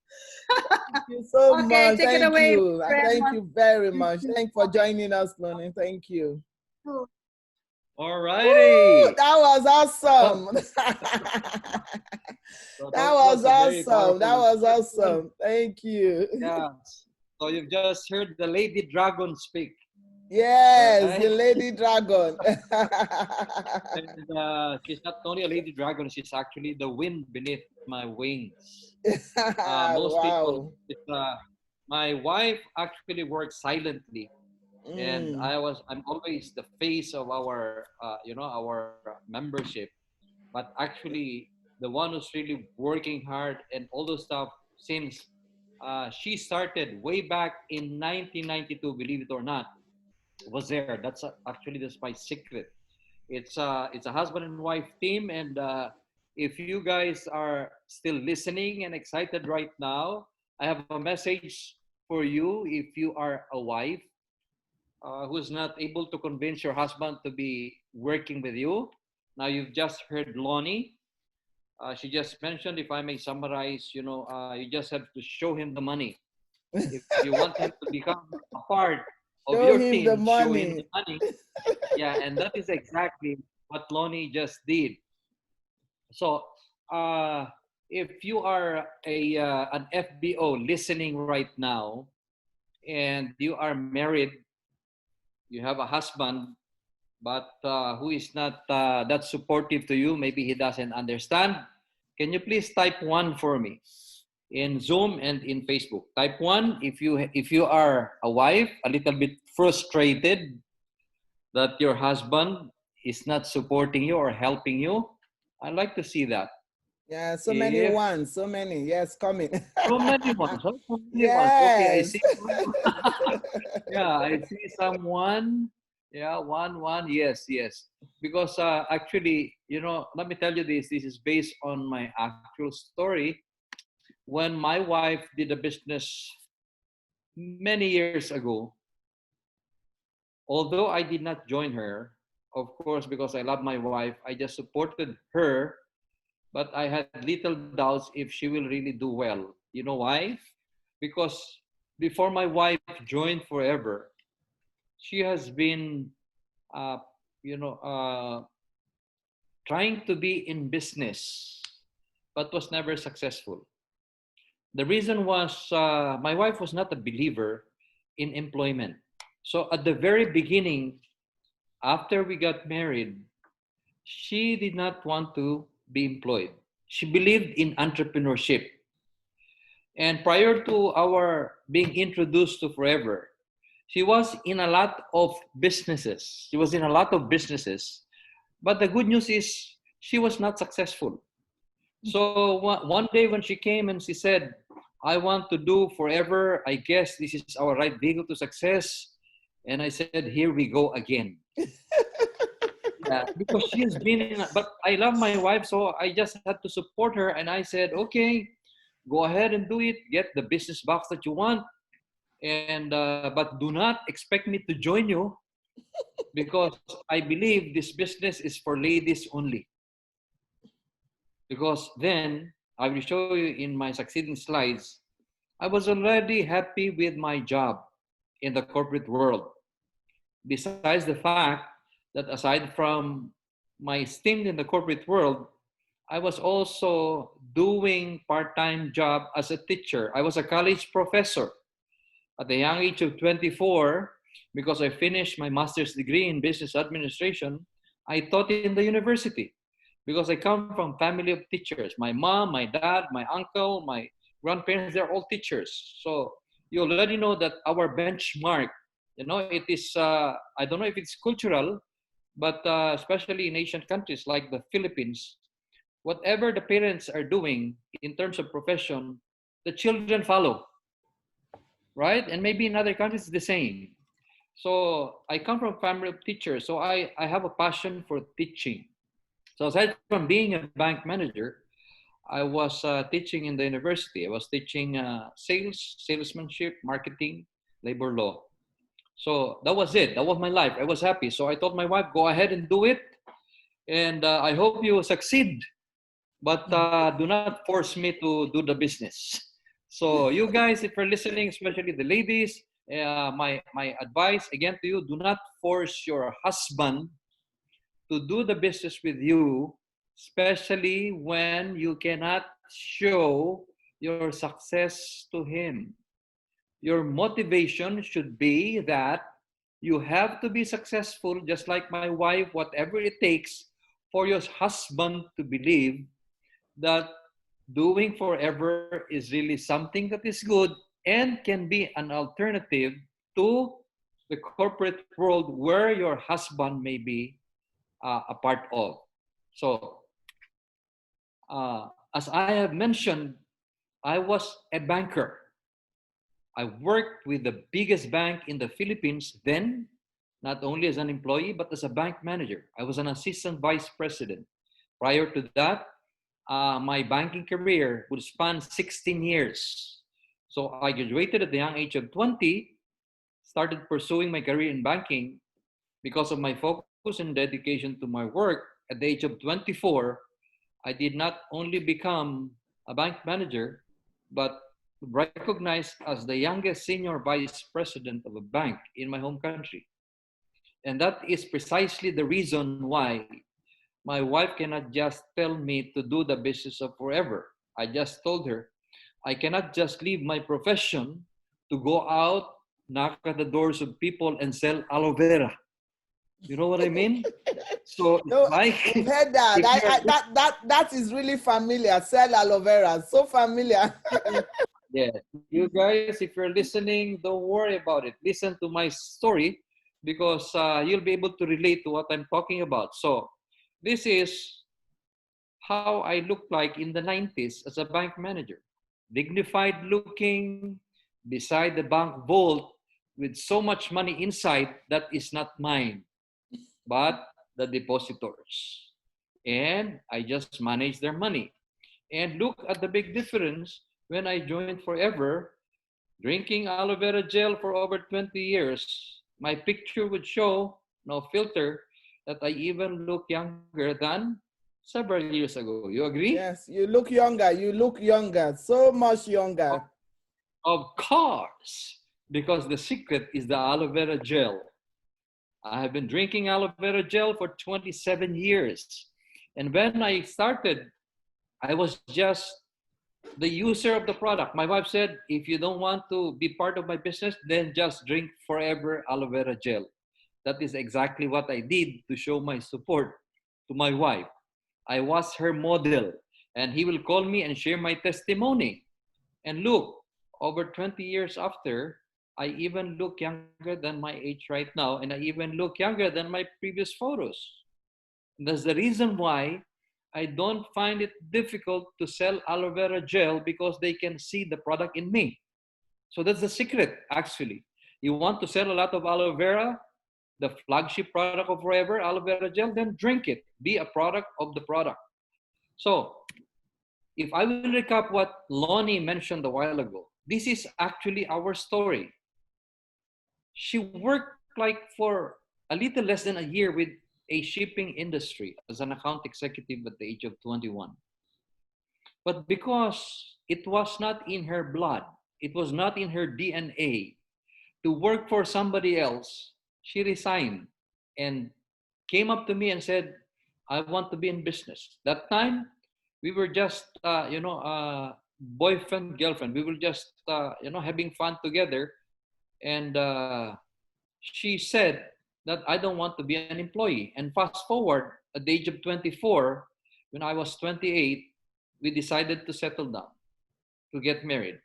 Thank you so Okay, much. take it Thank away, you. Thank Edmund. you very much. Thank you for joining us, Loni. Thank you. All Woo! righty. That was So, awesome. so That that was was a very awesome. That powerful was introduction. awesome. Thank you. Yeah. So you've just heard the Lady Dragon speak. All Yes, the right. lady dragon. And she's not only a lady dragon, she's actually the wind beneath my wings. Most people, Wow. it's, my wife actually works silently, and Mm. I'm always the face of our, our membership. But actually, the one who's really working hard and all those stuff since she started way back in 1992, believe it or not, was there. That's my secret. It's a husband and wife team, and if you guys are still listening and excited right now, I have a message for you. If you are a wife who's not able to convince your husband to be working with you, now you've just heard Loni. She just mentioned, if I may summarize, you just have to show him the money. If you want him to become a part of Show your him the team, show him the money. money. Yeah, and that is exactly what Loni just did. So, uh, if you are an FBO listening right now, and you are married, you have a husband, but who is not that supportive to you, maybe he doesn't understand. Can you please type one for me in Zoom and in Facebook? Type one if you are a wife, a little bit frustrated that your husband is not supporting you or helping you. I'd like to see that. Yeah, so many If ones, so many. Yes, coming. so many ones, huh? So many ones. Okay, I Yes. see. Yeah, I see someone. Yeah, one. Yes, yes. Because actually, let me tell you this. This is based on my actual story. When my wife did a business many years ago, although I did not join her, of course, because I love my wife, I just supported her, but I had little doubts if she will really do well. You know why? Because before my wife joined Forever, she has been, uh, you know, uh, trying to be in business, but was never successful. The reason was my wife was not a believer in employment. So at the very beginning, after we got married, she did not want to be employed. She believed in entrepreneurship. And prior to our being introduced to Forever, she was in a lot of businesses. She was in a lot of businesses. But the good news is she was not successful. So one day when she came and she said, I want to do Forever, I guess this is our right vehicle to success. And I said, here we go again. Yeah, because she's been in, but I love my wife, so I just had to support her. And I said, okay, go ahead and do it. Get the business box that you want. And but do not expect me to join you because I believe this business is for ladies only. Because then, I will show you in my succeeding slides, I was already happy with my job in the corporate world. Besides the fact that aside from my stint in the corporate world, I was also doing part-time job as a teacher. I was a college professor at the young age of 24 because I finished my master's degree in business administration. I taught in the university because I come from family of teachers. My mom, my dad, my uncle, my grandparents, they're all teachers. So you already know that our benchmark, it is, I don't know if it's cultural, but especially in Asian countries like the Philippines, whatever the parents are doing in terms of profession, the children follow, right? And maybe in other countries it's the same. So I come from family of teachers, so I have a passion for teaching. So aside from being a bank manager, I was teaching in the university. I was teaching sales, salesmanship, marketing, labor law. So that was it. That was my life. I was happy. So I told my wife, go ahead and do it. And I hope you succeed. But do not force me to do the business. So you guys, if you're listening, especially the ladies, my advice again to you, do not force your husband to do the business with you, especially when you cannot show your success to him. Your motivation should be that you have to be successful, just like my wife, whatever it takes for your husband to believe that doing forever is really something that is good and can be an alternative to the corporate world where your husband may be a part of. So, as I have mentioned, I was a banker. I worked with the biggest bank in the Philippines then, not only as an employee, but as a bank manager. I was an assistant vice president. Prior to that, my banking career would span 16 years. So I graduated at the young age of 20, started pursuing my career in banking because of my focus and dedication to my work. At the age of 24, I did not only become a bank manager, but recognized as the youngest senior vice president of a bank in my home country. And that is precisely the reason why my wife cannot just tell me to do the business of forever. I just told her, I cannot just leave my profession to go out, knock at the doors of people and sell aloe vera. You know what I mean? So No, like we've heard that. That is really familiar. Sell aloe vera, so familiar. yeah, you guys, if you're listening, don't worry about it. Listen to my story because you'll be able to relate to what I'm talking about. So this is how I looked like in the 90s as a bank manager. Dignified looking, beside the bank vault with so much money inside that is not mine, but the depositors. And I just manage their money. And look at the big difference when I joined Forever, drinking aloe vera gel for over 20 years. My picture would show, no filter, that I even look younger than several years ago. You agree? Yes, you look younger. You look younger. So much younger. Of course, because the secret is the aloe vera gel. I have been drinking aloe vera gel for 27 years. And when I started, I was just the user of the product. My wife said, if you don't want to be part of my business, then just drink Forever aloe vera gel. That is exactly what I did to show my support to my wife. I was her model, and he will call me and share my testimony. And look, over 20 years after, I even look younger than my age right now, and I even look younger than my previous photos. And that's the reason why I don't find it difficult to sell aloe vera gel because they can see the product in me. So that's the secret, actually. You want to sell a lot of aloe vera, the flagship product of Forever, aloe vera gel, then drink it. Be a product of the product. So if I will recap what Loni mentioned a while ago, this is actually our story. She worked like for a little less than a year with a shipping industry as an account executive at the age of 21. But because it was not in her blood, it was not in her DNA to work for somebody else, she resigned and came up to me and said, I want to be in business. That time, we were just, boyfriend, girlfriend. We were just, having fun together. And she said that I don't want to be an employee. And fast forward at the age of 24, when I was 28, we decided to settle down, to get married.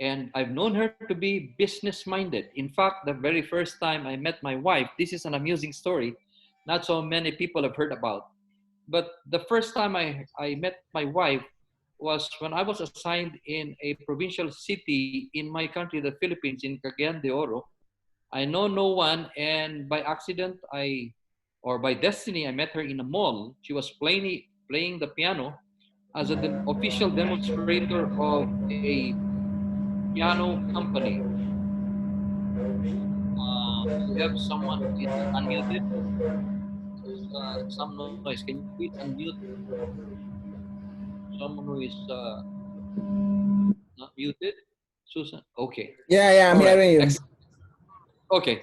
And I've known her to be business minded. In fact, the very first time I met my wife, this is an amusing story, not so many people have heard about. But the first time I met my wife was when I was assigned in a provincial city in my country, the Philippines, in Cagayan de Oro. I know no one, and by accident, or by destiny, I met her in a mall. She was playing the piano as an official demonstrator of a piano company. We have someone who is unmuted. There's some noise. Can you please unmute someone who is not muted? Susan? Okay. Yeah, I'm All right. hearing you. Okay.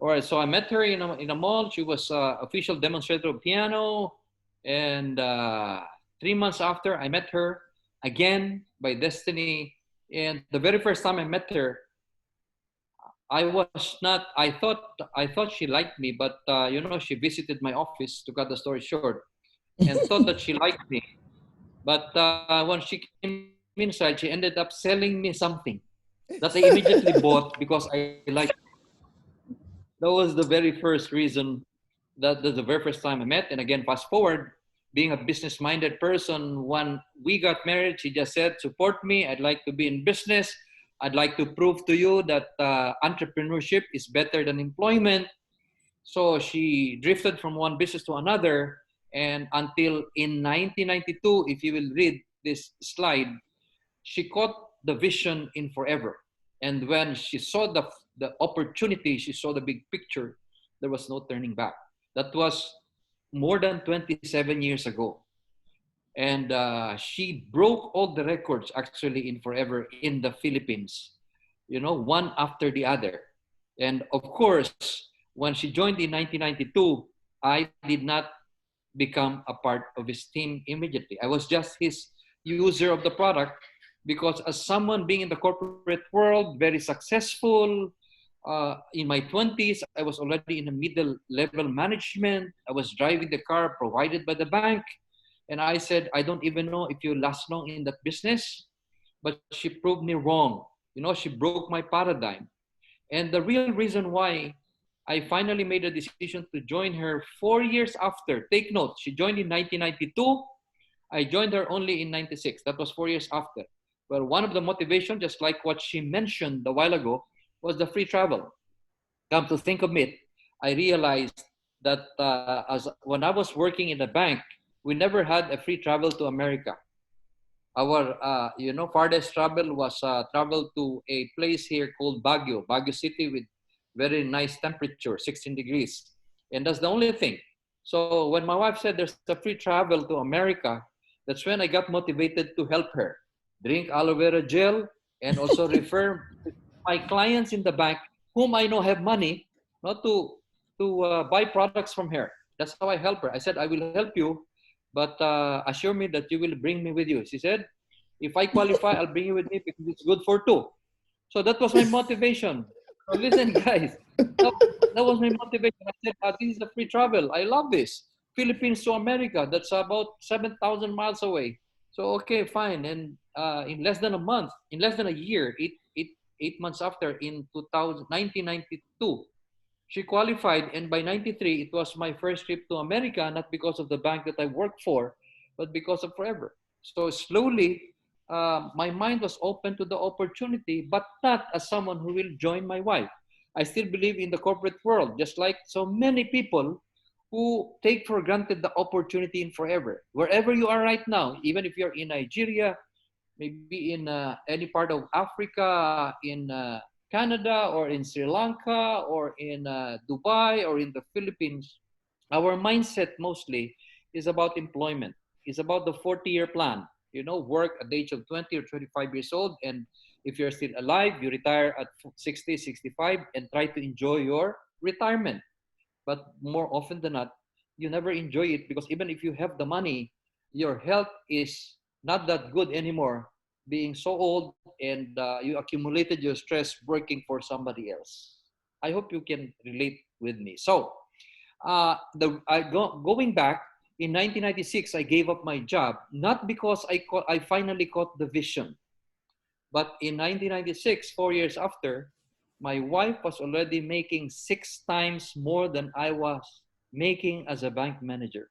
All right. So I met her in a mall. She was official demonstrator of piano. And 3 months after, I met her again by destiny. And the very first time I met her, I was not. I thought she liked me, but she visited my office, to cut the story short, and thought that she liked me. But when she came inside, she ended up selling me something that I immediately bought because I liked. That was the very first reason. That's the very first time I met. And again, fast forward, being a business-minded person, when we got married, she just said, "Support me. I'd like to be in business. I'd like to prove to you that entrepreneurship is better than employment." So she drifted from one business to another. And until in 1992, if you will read this slide, she caught the vision in forever. And when she saw the opportunity, she saw the big picture, there was no turning back. That was more than 27 years ago. And she broke all the records actually in forever in the Philippines, one after the other. And of course, when she joined in 1992, I did not become a part of his team immediately. I was just his user of the product because, as someone being in the corporate world, very successful, in my 20s, I was already in the middle level management. I was driving the car provided by the bank. And I said, I don't even know if you last long in that business. But she proved me wrong. She broke my paradigm. And the real reason why I finally made a decision to join her 4 years after. Take note, she joined in 1992. I joined her only in 96. That was 4 years after. Well, one of the motivation, just like what she mentioned a while ago, was the free travel. Come to think of it, I realized that as when I was working in the bank, we never had a free travel to America. Our, farthest travel was travel to a place here called Baguio City, with very nice temperature, 16 degrees. And that's the only thing. So when my wife said there's a free travel to America, that's when I got motivated to help her. Drink aloe vera gel and also refer my clients in the bank whom I know have money, not to buy products from her. That's how I help her. I said, I will help you, but assure me that you will bring me with you. She said, if I qualify, I'll bring you with me because it's good for two. So that was my motivation. So listen, guys, that was my motivation. I said, this is a free travel. I love this. Philippines to America, that's about 7,000 miles away. So, okay, fine. And in less than a month, in less than a year, 8 months after, in 1992, she qualified. And by 93, it was my first trip to America, not because of the bank that I worked for, but because of Forever. So slowly, my mind was open to the opportunity, but not as someone who will join my wife. I still believe in the corporate world, just like so many people who take for granted the opportunity in Forever. Wherever you are right now, even if you're in Nigeria, maybe in any part of Africa, in Canada or in Sri Lanka or in Dubai or in the Philippines, our mindset mostly is about employment. It's about the 40-year plan. You know, work at the age of 20 or 25 years old, and if you're still alive, you retire at 60, 65, and try to enjoy your retirement. But more often than not, you never enjoy it because even if you have the money, your health is not that good anymore. Being so old and you accumulated your stress working for somebody else. I hope you can relate with me. So, going back in 1996, I gave up my job not because I finally caught the vision, but in 1996, 4 years after, my wife was already making 6 times more than I was making as a bank manager.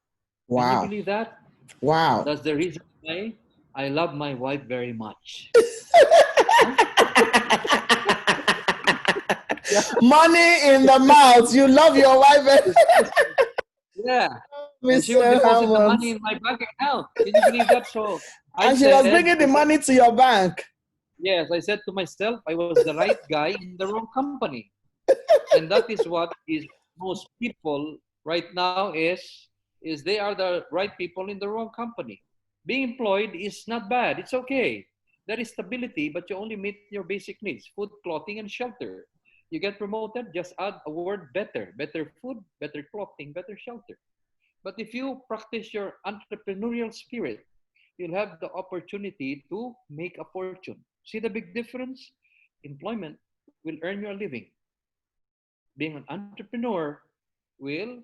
Can you Wow. believe that? Wow. That's the reason why I love my wife very much. Yeah. Money in the mouth. You love your wife, Yeah. And she would Mr. deposit the money Ramos. in my bank account. Can you believe that? So And she was bringing the money to your bank. yes, I said to myself, I was the right guy in the wrong company. And that is what is most people right now is they are the right people in the wrong company. Being employed is not bad. It's okay. There is stability, but you only meet your basic needs, food, clothing, and shelter. You get promoted, just add a word better. Better food, better clothing, better shelter. But if you practice your entrepreneurial spirit, you'll have the opportunity to make a fortune. See the big difference? Employment will earn you a living. Being an entrepreneur will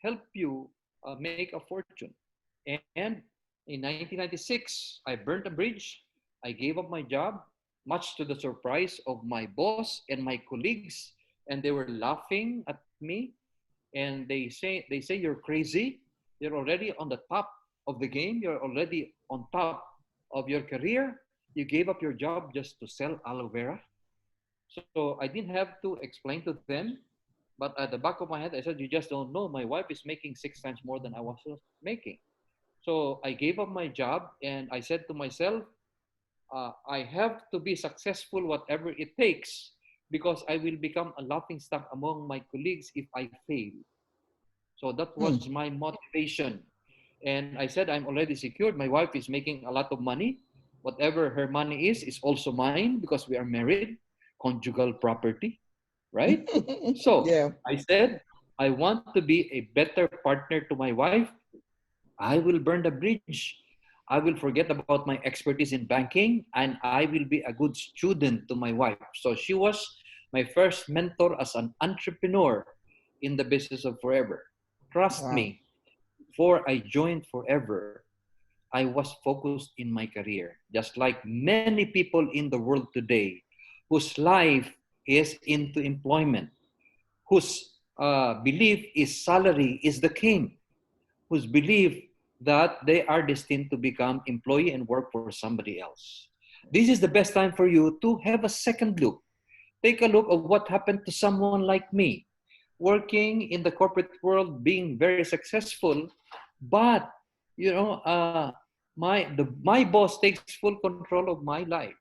help you make a fortune. And in 1996, I burnt a bridge. I gave up my job, much to the surprise of my boss and my colleagues, and they were laughing at me. And they say you're crazy. You're already on the top of the game. You're already on top of your career. You gave up your job just to sell aloe vera. So I didn't have to explain to them, but at the back of my head, I said, "You just don't know. My wife is making 6 times more than I was making." So I gave up my job and I said to myself, I have to be successful whatever it takes because I will become a laughing stock among my colleagues if I fail. So that was my motivation. And I said, I'm already secured. My wife is making a lot of money. Whatever her money is also mine because we are married, conjugal property, right? So Yeah. I said, I want to be a better partner to my wife. I will burn the bridge. I will forget about my expertise in banking and I will be a good student to my wife. So she was my first mentor as an entrepreneur in the business of Forever. Trust Wow. me, before I joined Forever, I was focused in my career, just like many people in the world today whose life is into employment, whose belief is salary is the king, whose belief that they are destined to become employee and work for somebody else. This is the best time for you to have a second look. Take a look of what happened to someone like me, working in the corporate world, being very successful, but you know, my boss takes full control of my life.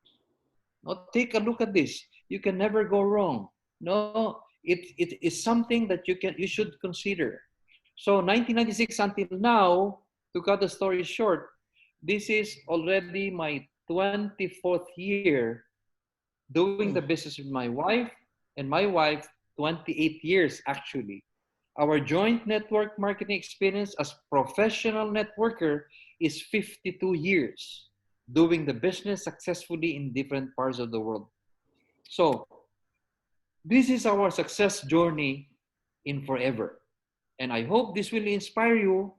Now take a look at this. You can never go wrong. No, it is something that you should consider. So 1996 until now, to cut the story short, this is already my 24th year doing the business with my wife, and my wife 28 years actually. Our joint network marketing experience as professional networker is 52 years doing the business successfully in different parts of the world. So this is our success journey in Forever. And I hope this will inspire you.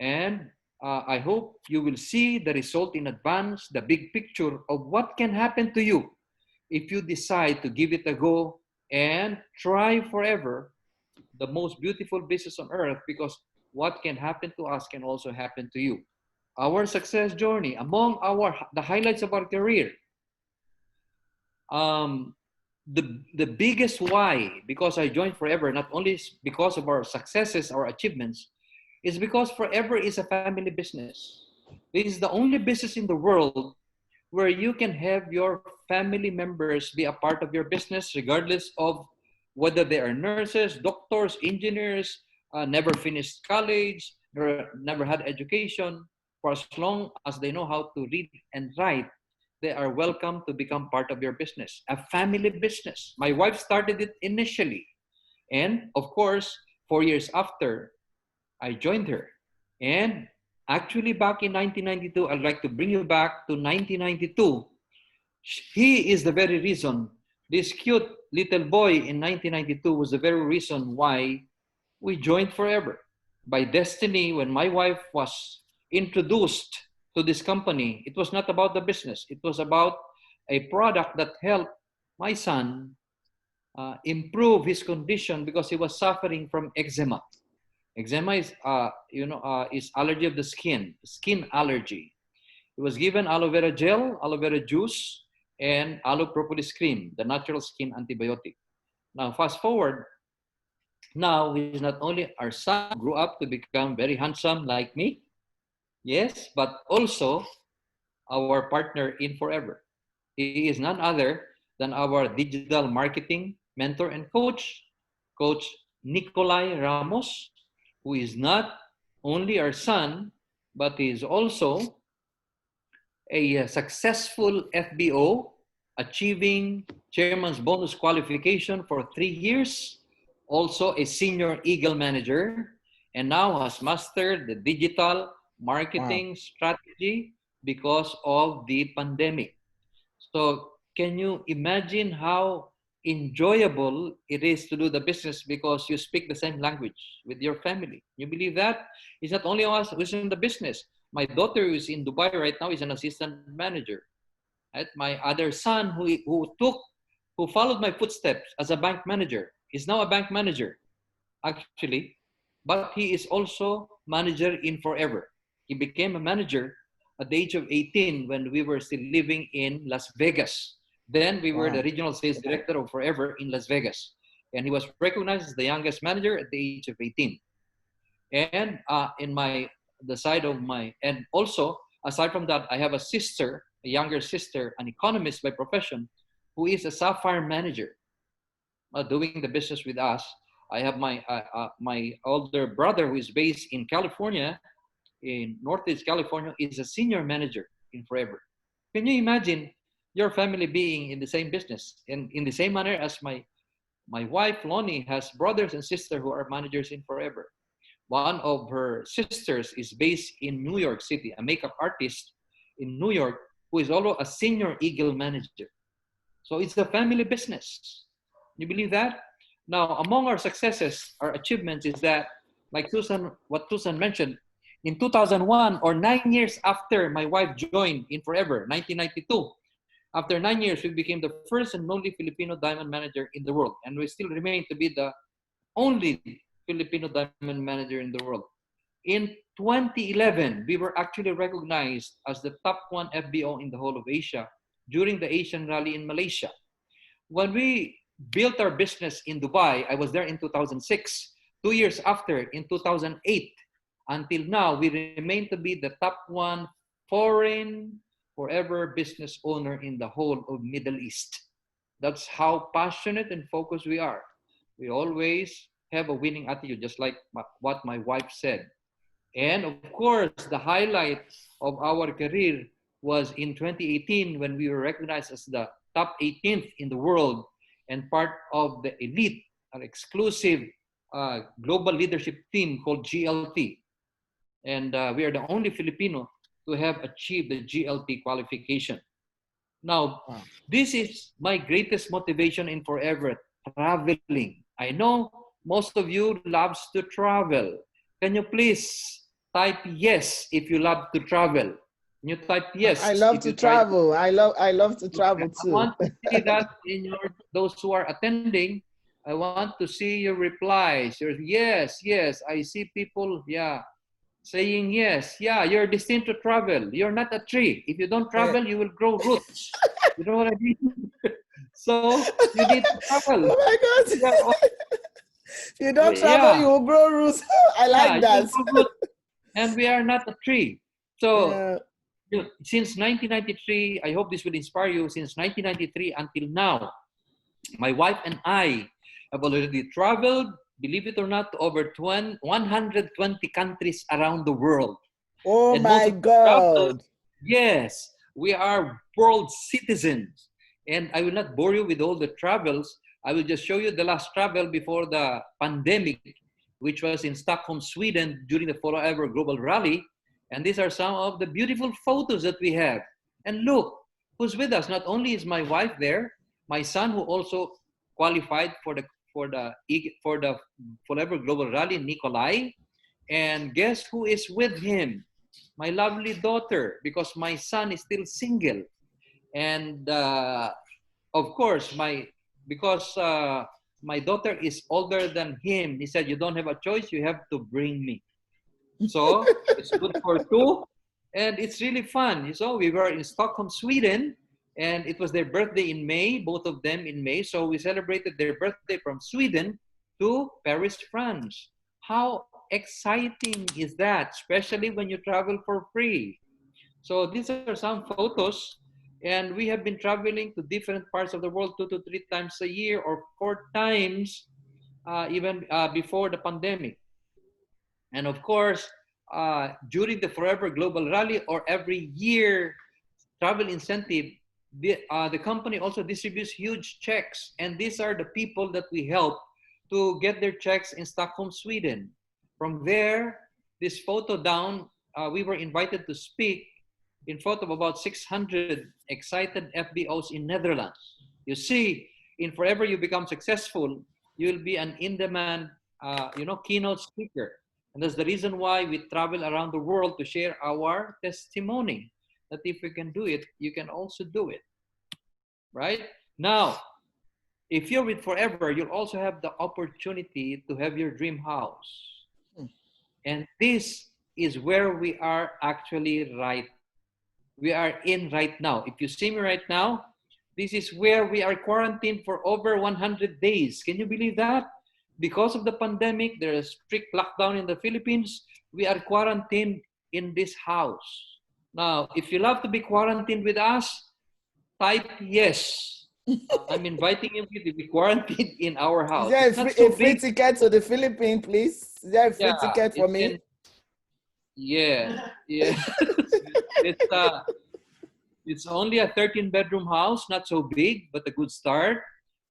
And I hope you will see the result in advance, the big picture of what can happen to you if you decide to give it a go and try Forever, the most beautiful business on earth, because what can happen to us can also happen to you. Our success journey, among the highlights of our career, um, the biggest why, because I joined Forever, not only because of our successes, our achievements, is because Forever is a family business. This is the only business in the world where you can have your family members be a part of your business, regardless of whether they are nurses, doctors, engineers, never finished college, never had education. For as long as they know how to read and write, they are welcome to become part of your business, a family business. My wife started it initially. And of course, 4 years after, I joined her. And actually, back in 1992, I'd like to bring you back to 1992. He is the very reason, this cute little boy in 1992 was the very reason why we joined forever. By destiny, when my wife was introduced to this company, it was not about the business. It was about a product that helped my son improve his condition because he was suffering from eczema. Eczema is, is allergy of the skin allergy. He was given aloe vera gel, aloe vera juice, and aloe propolis cream, the natural skin antibiotic. Now, fast forward, now he's not only our son, grew up to become very handsome like me, yes, but also our partner in forever. He is none other than our digital marketing mentor and coach, Coach Nikolai Ramos, who is not only our son, but he is also a successful FBO, achieving chairman's bonus qualification for 3 years, also a senior Eagle manager, and now has mastered the digital marketing strategy because of the pandemic. So can you imagine how enjoyable it is to do the business because you speak the same language with your family? You believe that? It's not only us who's in the business. My daughter who is in Dubai right now is an assistant manager. Right? My other son who followed my footsteps as a bank manager is now a bank manager, actually, but he is also manager in forever. He became a manager at the age of 18 when we were still living in Las Vegas. Then we were the regional sales director of Forever in Las Vegas. And he was recognized as the youngest manager at the age of 18. And the side of my, and also aside from that, I have a sister, a younger sister, an economist by profession, who is a sapphire manager doing the business with us. I have my older brother who is based in California, in Northeast California, is a senior manager in Forever. Can you imagine your family being in the same business? And in the same manner as my wife, Loni, has brothers and sisters who are managers in Forever. One of her sisters is based in New York City, a makeup artist in New York, who is also a senior Eagle manager. So it's a family business. You believe that? Now, among our successes, our achievements is that, like what Susan mentioned, in 2001, or 9 years after my wife joined in Forever, 1992, after 9 years, we became the first and only Filipino diamond manager in the world. And we still remain to be the only Filipino diamond manager in the world. In 2011, we were actually recognized as the top 1 FBO in the whole of Asia during the Asian Rally in Malaysia. When we built our business in Dubai, I was there in 2006. 2 years after, in 2008, until now, we remain to be the top 1 foreign Forever business owner in the whole of Middle East. That's how passionate and focused we are. We always have a winning attitude, just like what my wife said. And of course, the highlight of our career was in 2018 when we were recognized as the top 18th in the world and part of the elite, an exclusive global leadership team called GLT. And we are the only Filipino to have achieved the GLT qualification. Now, this is my greatest motivation in Forever, traveling. I know most of you loves to travel. Can you please type yes if you love to travel? Can you type yes? I love to travel. I love to travel too. I want to see that in those who are attending. I want to see your replies. Yes, I see people, saying yes. Yeah, you're destined to travel. You're not a tree. If you don't travel, you will grow roots. You know what I mean? So you need to travel. Oh my God. If you don't travel, you will grow roots. I like that. And we are not a tree. So Since 1993, I hope this will inspire you. Since 1993 until now, my wife and I have already traveled, believe it or not, to over 120 countries around the world. Oh And most my of the travel, God. yes, we are world citizens. And I will not bore you with all the travels. I will just show you the last travel before the pandemic, which was in Stockholm, Sweden during the Forever Global Rally. And these are some of the beautiful photos that we have. And look, who's with us? Not only is my wife there, my son who also qualified for the Forever Global Rally, Nikolai. And guess who is with him? My lovely daughter, because my son is still single. And of course, because my daughter is older than him, he said, you don't have a choice, you have to bring me. So it's good for two. And it's really fun. So we were in Stockholm, Sweden, and it was their birthday in May, both of them in May. So we celebrated their birthday from Sweden to Paris, France. How exciting is that, especially when you travel for free? So these are some photos, and we have been traveling to different parts of the world 2 to 3 times a year or 4 times even before the pandemic. And of course, during the Forever Global Rally or every year travel incentive, the company also distributes huge checks. And these are the people that we help to get their checks in Stockholm, Sweden. From there, this photo down, we were invited to speak in front of about 600 excited FBOs in Netherlands. You see, in Forever You Become Successful, you'll be an in-demand, keynote speaker. And that's the reason why we travel around the world to share our testimony. That if we can do it, you can also do it. Right? Now, if you're with Forever, you'll also have the opportunity to have your dream house. And this is where we are actually we are in right now. If you see me right now, this is where we are quarantined for over 100 days. Can you believe that? Because of the pandemic, there is strict lockdown in the Philippines. We are quarantined in this house. Now, if you love to be quarantined with us, type yes. I'm inviting you to be quarantined in our house. Is there It's not so a free big. ticket to the Philippines, please? Is there a free Yeah, ticket for me? Yeah. It's only a 13-bedroom house, not so big, but a good start,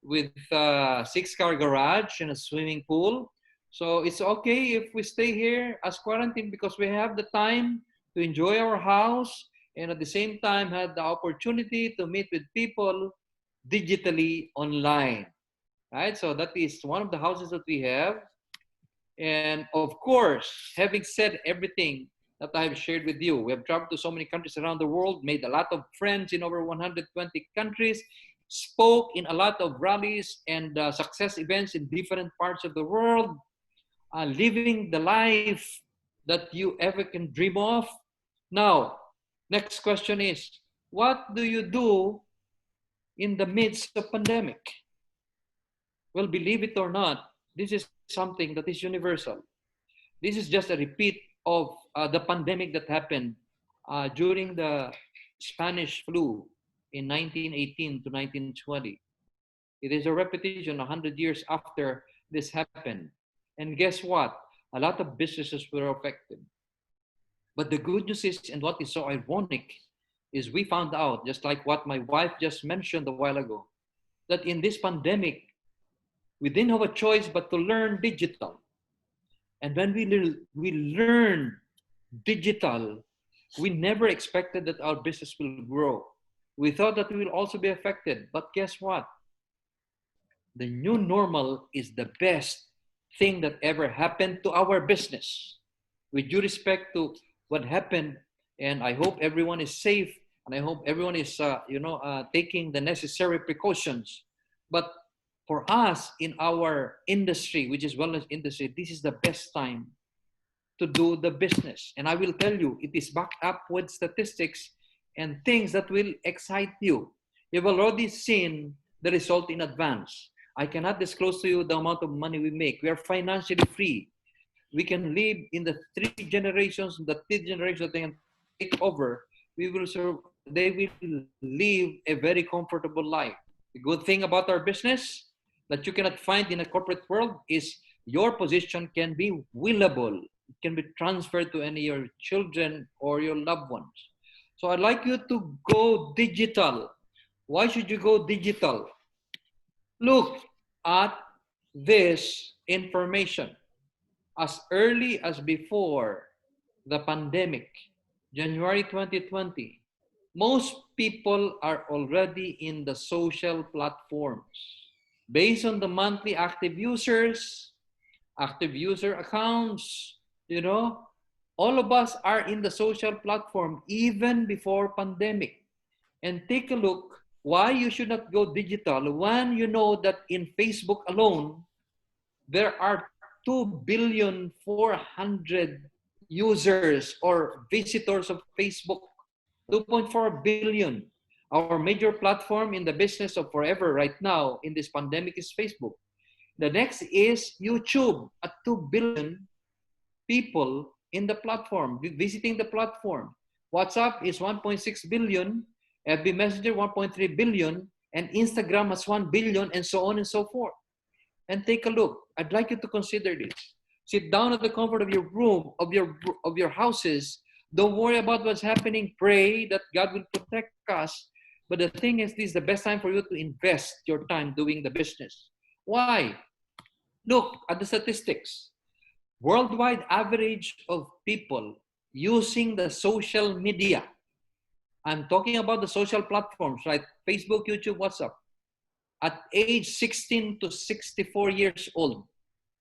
with a 6-car garage and a swimming pool. So it's okay if we stay here as quarantine because we have the time to enjoy our house and at the same time have the opportunity to meet with people digitally online. Right? So that is one of the houses that we have. And of course, having said everything that I've shared with you, we have traveled to so many countries around the world, made a lot of friends in over 120 countries, spoke in a lot of rallies and success events in different parts of the world, living the life that you ever can dream of. Now, next question is, what do you do in the midst of pandemic? Well, believe it or not, this is something that is universal. This is just a repeat of the pandemic that happened during the Spanish flu in 1918 to 1920. It is a repetition 100 years after this happened. And guess what? A lot of businesses were affected. But the good news is, and what is so ironic, is we found out, just like what my wife just mentioned a while ago, that in this pandemic, we didn't have a choice but to learn digital. And when we learn digital, we never expected that our business will grow. We thought that we will also be affected. But guess what? The new normal is the best thing that ever happened to our business. With due respect to what happened, and I hope everyone is safe, and I hope everyone is, taking the necessary precautions. But for us in our industry, which is wellness industry, this is the best time to do the business. And I will tell you, it is backed up with statistics and things that will excite you. You've already seen the result in advance. I cannot disclose to you the amount of money we make. We are financially free. We can live in the 3 generations, the 3rd generation that they can take over they will live a very comfortable life. The good thing about our business that you cannot find in a corporate world is your position can be willable. It can be transferred to any of your children or your loved ones. So I'd like you to go digital. Why should you go digital? Look at this information. As early as before the pandemic, January 2020, most people are already in the social platforms. Based on the monthly active users, active user accounts, all of us are in the social platform even before pandemic. And take a look why you should not go digital when you know that in Facebook alone, there are 2,400,000,000 users or visitors of Facebook. 2.4 billion. Our major platform in the business of forever right now in this pandemic is Facebook. The next is YouTube at 2 billion people in the platform, visiting the platform. WhatsApp is 1.6 billion, FB Messenger 1.3 billion, and Instagram has 1 billion, and so on and so forth. And take a look. I'd like you to consider this. Sit down at the comfort of your room, of your houses. Don't worry about what's happening. Pray that God will protect us. But the thing is, this is the best time for you to invest your time doing the business. Why? Look at the statistics. Worldwide average of people using the social media. I'm talking about the social platforms, right? Facebook, YouTube, WhatsApp. At age 16 to 64 years old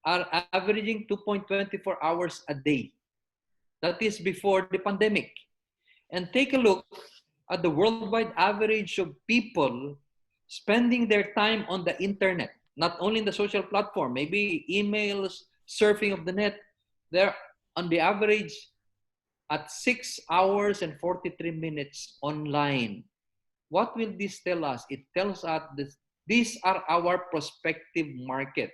are averaging 2.24 hours a day. That is before the pandemic. And take a look at the worldwide average of people spending their time on the internet, not only in the social platform, maybe emails, surfing of the net. They're on the average at 6 hours and 43 minutes online. What will this tell us? It tells us that these are our prospective market.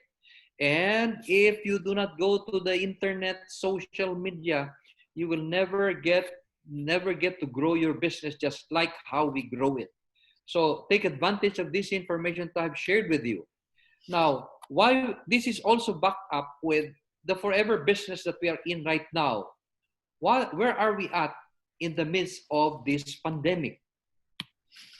And if you do not go to the internet, social media, you will never get to grow your business just like how we grow it. So take advantage of this information that I've shared with you. Now, why this is also backed up with the forever business that we are in right now. Where are we at in the midst of this pandemic?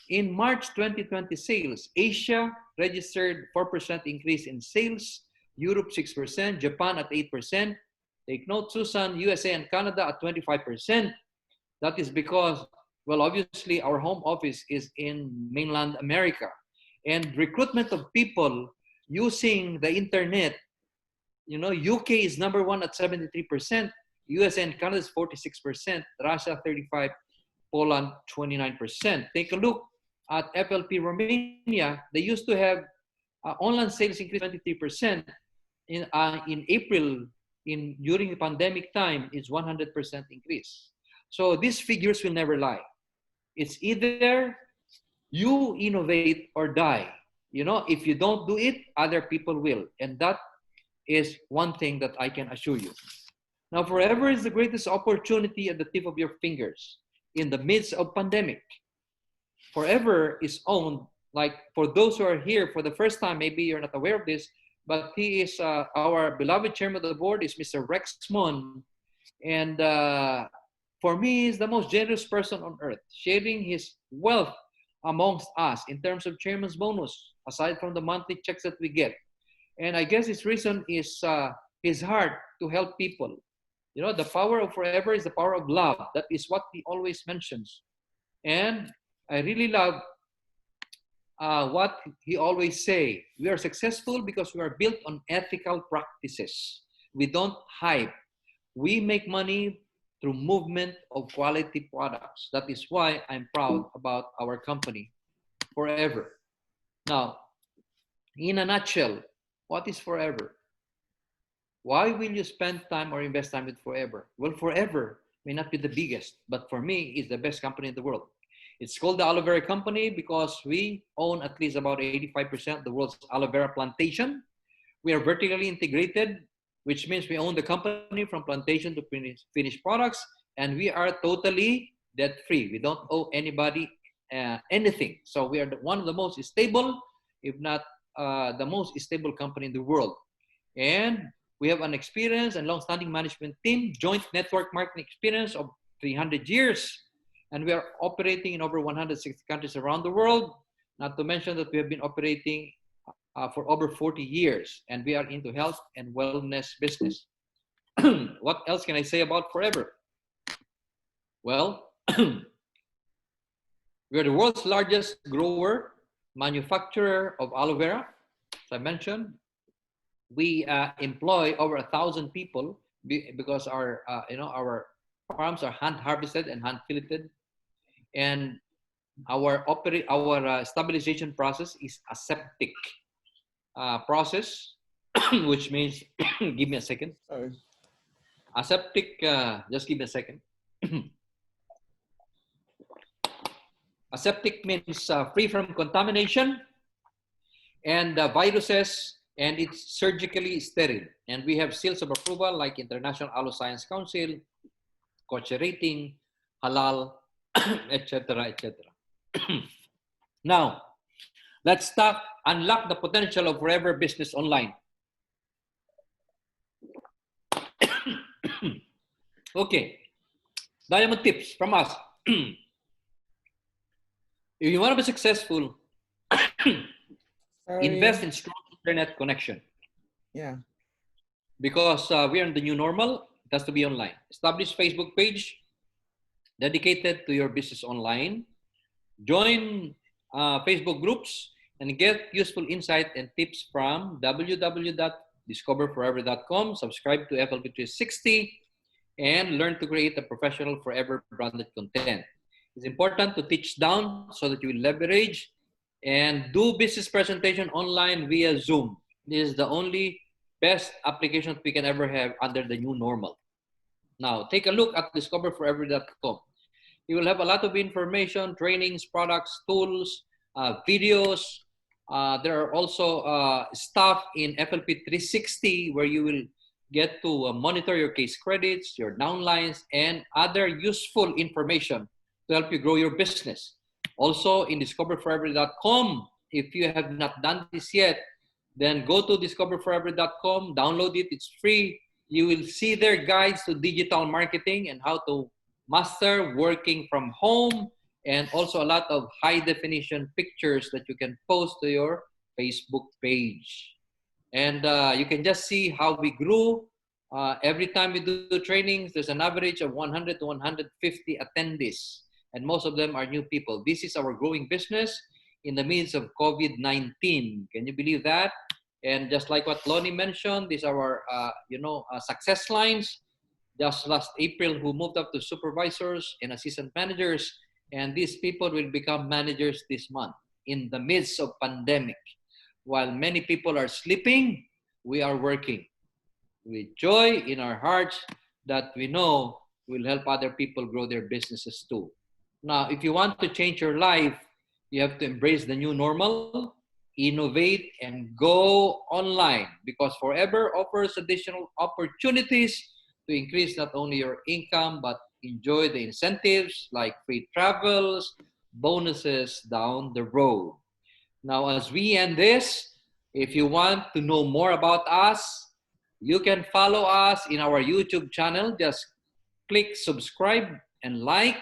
In March 2020 sales, Asia registered 4% increase in sales, Europe 6%, Japan at 8%. Take note, Susan, USA and Canada at 25%. That is because, well, obviously our home office is in mainland America. And recruitment of people using the internet, UK is number one at 73%, USA and Canada is 46%, Russia 35%, Poland 29%. Take a look at FLP Romania. They used to have online sales increase 23%. In April, during the pandemic time, it's 100% increase. So these figures will never lie. It's either you innovate or die. If you don't do it, other people will. And that is one thing that I can assure you. Now, forever is the greatest opportunity at the tip of your fingers in the midst of pandemic. Forever is owned, like for those who are here for the first time, maybe you're not aware of this, but he is our beloved chairman of the board is Mr. Rex Mon. And for me, he's the most generous person on earth, sharing his wealth amongst us in terms of chairman's bonus, aside from the monthly checks that we get. And I guess his reason is his heart to help people. The power of forever is the power of love. That is what he always mentions. And I really love what he always say. We are successful because we are built on ethical practices. We don't hype. We make money through movement of quality products. That is why I'm proud about our company, Forever. Now, in a nutshell, what is Forever? Why will you spend time or invest time with Forever? Well, Forever may not be the biggest, but for me, it's the best company in the world. It's called the aloe vera company because we own at least about 85% of the world's aloe vera plantation. We are vertically integrated, which means we own the company from plantation to finished products, and we are totally debt-free. We don't owe anybody anything. So we are one of the most stable, if not the most stable company in the world. And we have an experienced and long-standing management team, joint network marketing experience of 300 years. And we are operating in over 160 countries around the world. Not to mention that we have been operating for over 40 years. And we are into health and wellness business. What else can I say about Forever? Well, we are the world's largest grower, manufacturer of aloe vera. As I mentioned, we employ over 1,000 people because our farms are hand harvested and hand filleted, and our stabilization process is aseptic process, which means give me a second. Sorry. Aseptic, just give me a second. Aseptic means free from contamination and viruses, and it's surgically sterile. And we have seals of approval like International Aloe Science Council, kosher rating, halal, etc., etc. Now, let's unlock the potential of Forever Business Online. Okay, diamond tips from us. If you want to be successful, invest in strong internet connection. Yeah. Because we are in the new normal, it has to be online. Establish Facebook page dedicated to your business online. Join Facebook groups and get useful insight and tips from www.discoverforever.com. Subscribe to FLP360 and learn to create a professional Forever branded content. It's important to teach down so that you will leverage and do business presentation online via Zoom. This is the only best application we can ever have under the new normal. Now, take a look at discoverforever.com. You will have a lot of information, trainings, products, tools, videos. There are also stuff in FLP 360 where you will get to monitor your case credits, your downlines, and other useful information to help you grow your business. Also in discoverforever.com, if you have not done this yet, then go to discoverforever.com, download it, it's free. You will see their guides to digital marketing and how to master working from home, and also a lot of high definition pictures that you can post to your Facebook page. And you can just see how we grew. Every time we do trainings, there's an average of 100 to 150 attendees, and most of them are new people. This is our growing business in the midst of COVID-19. Can you believe that? And just like what Loni mentioned, these are our success lines. Just last April, who moved up to supervisors and assistant managers, and these people will become managers this month in the midst of pandemic. While many people are sleeping, we are working with joy in our hearts that we know will help other people grow their businesses too. Now, if you want to change your life, you have to embrace the new normal, innovate, and go online, because Forever offers additional opportunities to increase not only your income, but enjoy the incentives like free travels, bonuses down the road. Now, as we end this, if you want to know more about us, you can follow us in our YouTube channel. Just click subscribe and like,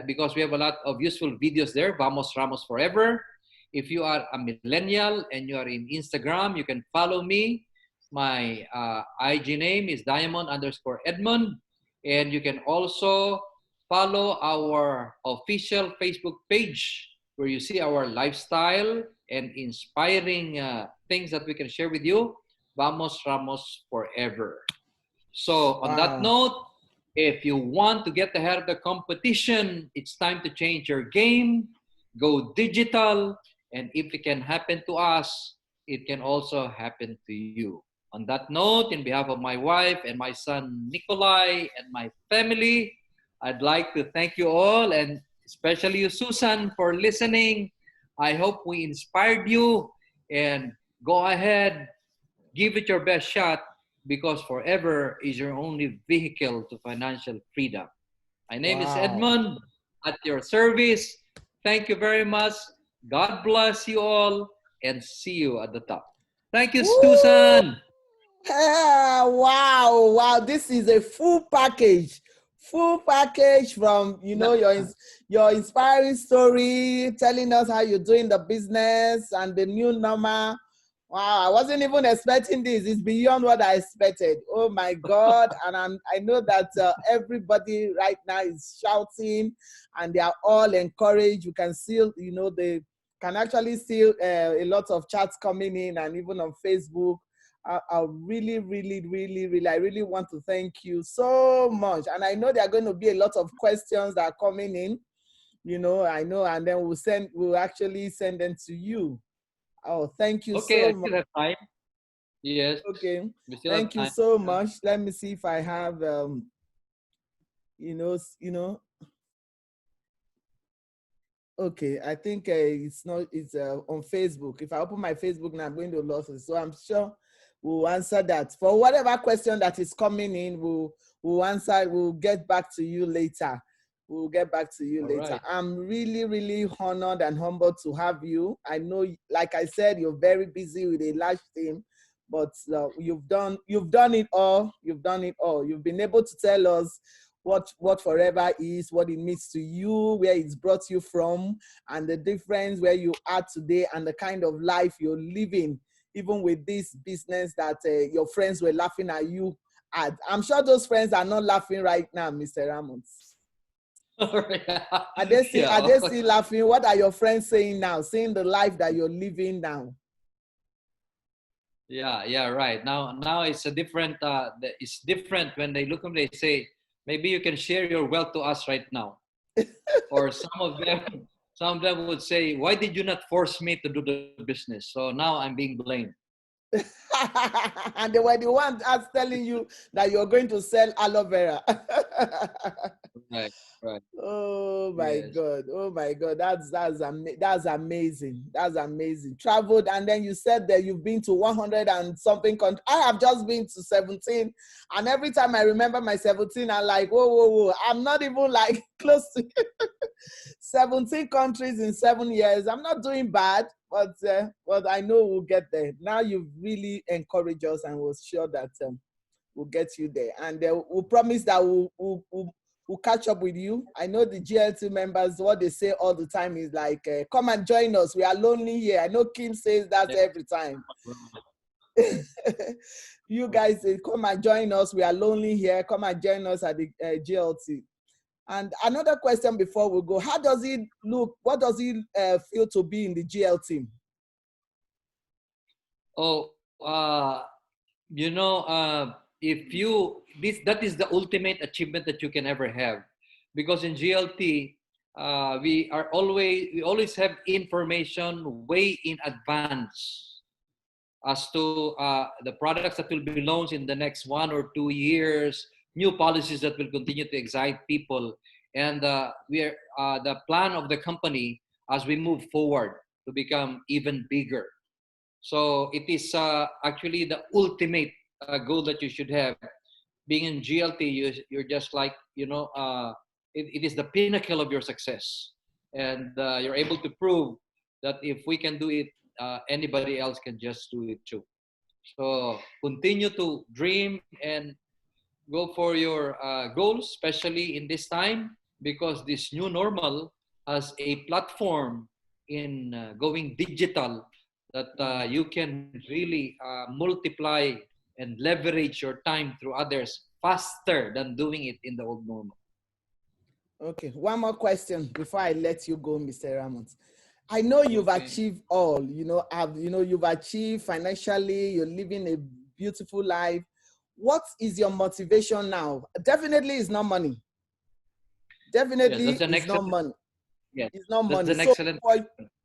because we have a lot of useful videos there. Ramos Forever. If you are a millennial and you are in Instagram, you can follow me. My IG name is Diamond_Edmund. And you can also follow our official Facebook page where you see our lifestyle and inspiring things that we can share with you. Ramos Forever. So on that note, if you want to get ahead of the competition, it's time to change your game, go digital, and if it can happen to us, it can also happen to you. On that note, in behalf of my wife and my son Nikolai and my family, I'd like to thank you all, and especially you, Susan, for listening. I hope we inspired you, and go ahead, give it your best shot, because Forever is your only vehicle to financial freedom. My name is Wow. Edmund, at your service. Thank you very much. God bless you all and see you at the top. Thank you, Woo! Susan. Wow, wow, this is a full package. Full package from, you know, your inspiring story, telling us how you're doing the business and the new normal. Wow, I wasn't even expecting this. It's beyond what I expected. Oh my God. And I know that everybody right now is shouting and they are all encouraged. You can see, you know, they can actually see a lot of chats coming in and even on Facebook. I really, really, really, really, I really want to thank you so much. And I know there are going to be a lot of questions that are coming in, you know, I know, and then we'll actually send them to you. Oh, thank you Okay, so I much. still have time. Yes, Okay, we still have thank you time. so much. Let me see if I have, you know, okay, I think it's not, it's on Facebook. If I open my Facebook now, I'm going to lose it. So I'm sure we'll answer that. For whatever question that is coming in, we'll answer, we'll get back to you later. We'll get back to you All later. right. I'm really, really honored and humbled to have you. I know, like I said, you're very busy with a large team, but you've done it all. You've done it all. You've been able to tell us what forever is, what it means to you, where it's brought you from, and the difference where you are today and the kind of life you're living, even with this business that your friends were laughing at you at. I'm sure those friends are not laughing right now, Mr. Ramos. Are they still laughing? What are your friends saying now, seeing the life that you're living now? Yeah, right. Now it's a different. It's different when they look at me. They say, maybe you can share your wealth to us right now. Or some of them would say, why did you not force me to do the business? So now I'm being blamed. And they were the ones telling you that you're going to sell aloe vera. Right, right. Oh my Yes. God! Oh my God! That's amazing. That's amazing. Traveled, and then you said that you've been to 100 and something countries. I have just been to 17, and every time I remember my 17, I'm like, whoa, whoa, whoa! I'm not even like close to 17 countries in 7 years. I'm not doing bad, but I know we'll get there. Now you've really encouraged us, and we're sure that we'll get you there. And we'll promise that we'll catch up with you. I know the GLT members, what they say all the time is like, come and join us. We are lonely here. I know Kim says that Yeah. every time. You guys come and join us. We are lonely here. Come and join us at the GLT. And another question before we go, how does it look? What does it feel to be in the GLT? Oh, you know, if you that is the ultimate achievement that you can ever have, because in GLT we always have information way in advance as to the products that will be launched in the next 1 or 2 years, new policies that will continue to excite people, and we are the plan of the company as we move forward to become even bigger. So it is actually the ultimate goal that you should have. Being in GLT, you're just like, it is the pinnacle of your success. And you're able to prove that if we can do it, anybody else can just do it too. So continue to dream and go for your goals, especially in this time, because this new normal has a platform in going digital that you can really multiply and leverage your time through others faster than doing it in the old normal. Okay, one more question before I let you go, Mr. Ramos. I know you've achieved all, you've achieved financially, you're living a beautiful life. What is your motivation now? Definitely it's not money. Yes, Definitely that's an it's not excellent. money. Yes, It's not that's money. an So excellent.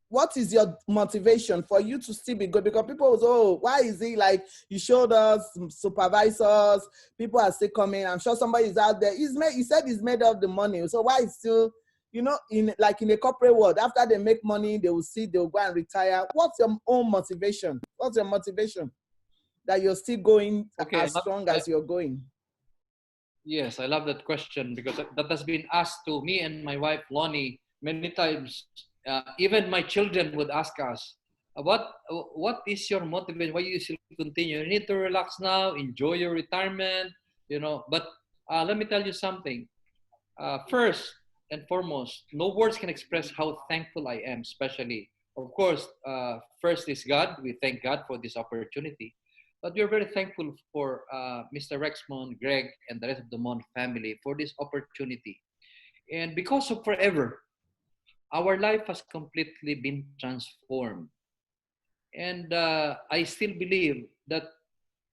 what is your motivation for you to still be good? Because people will say, oh, why is it like you showed us some supervisors, people are still coming. I'm sure somebody is out there. He said he's made up the money. So why is still, in a corporate world, after they make money, they'll go and retire. What's your own motivation? What's your motivation that you're still going Okay, as strong as you're going? Yes, I love that question because that has been asked to me and my wife Loni many times. Even my children would ask us, what is your motivation? Why you still continue? You need to relax now, enjoy your retirement, you know. But let me tell you something. First and foremost, no words can express how thankful I am, especially, of course, first is God. We thank God for this opportunity. But we're very thankful for Mr. Rexmond, Greg, and the rest of the Mon family for this opportunity. And because of forever, our life has completely been transformed. And I still believe that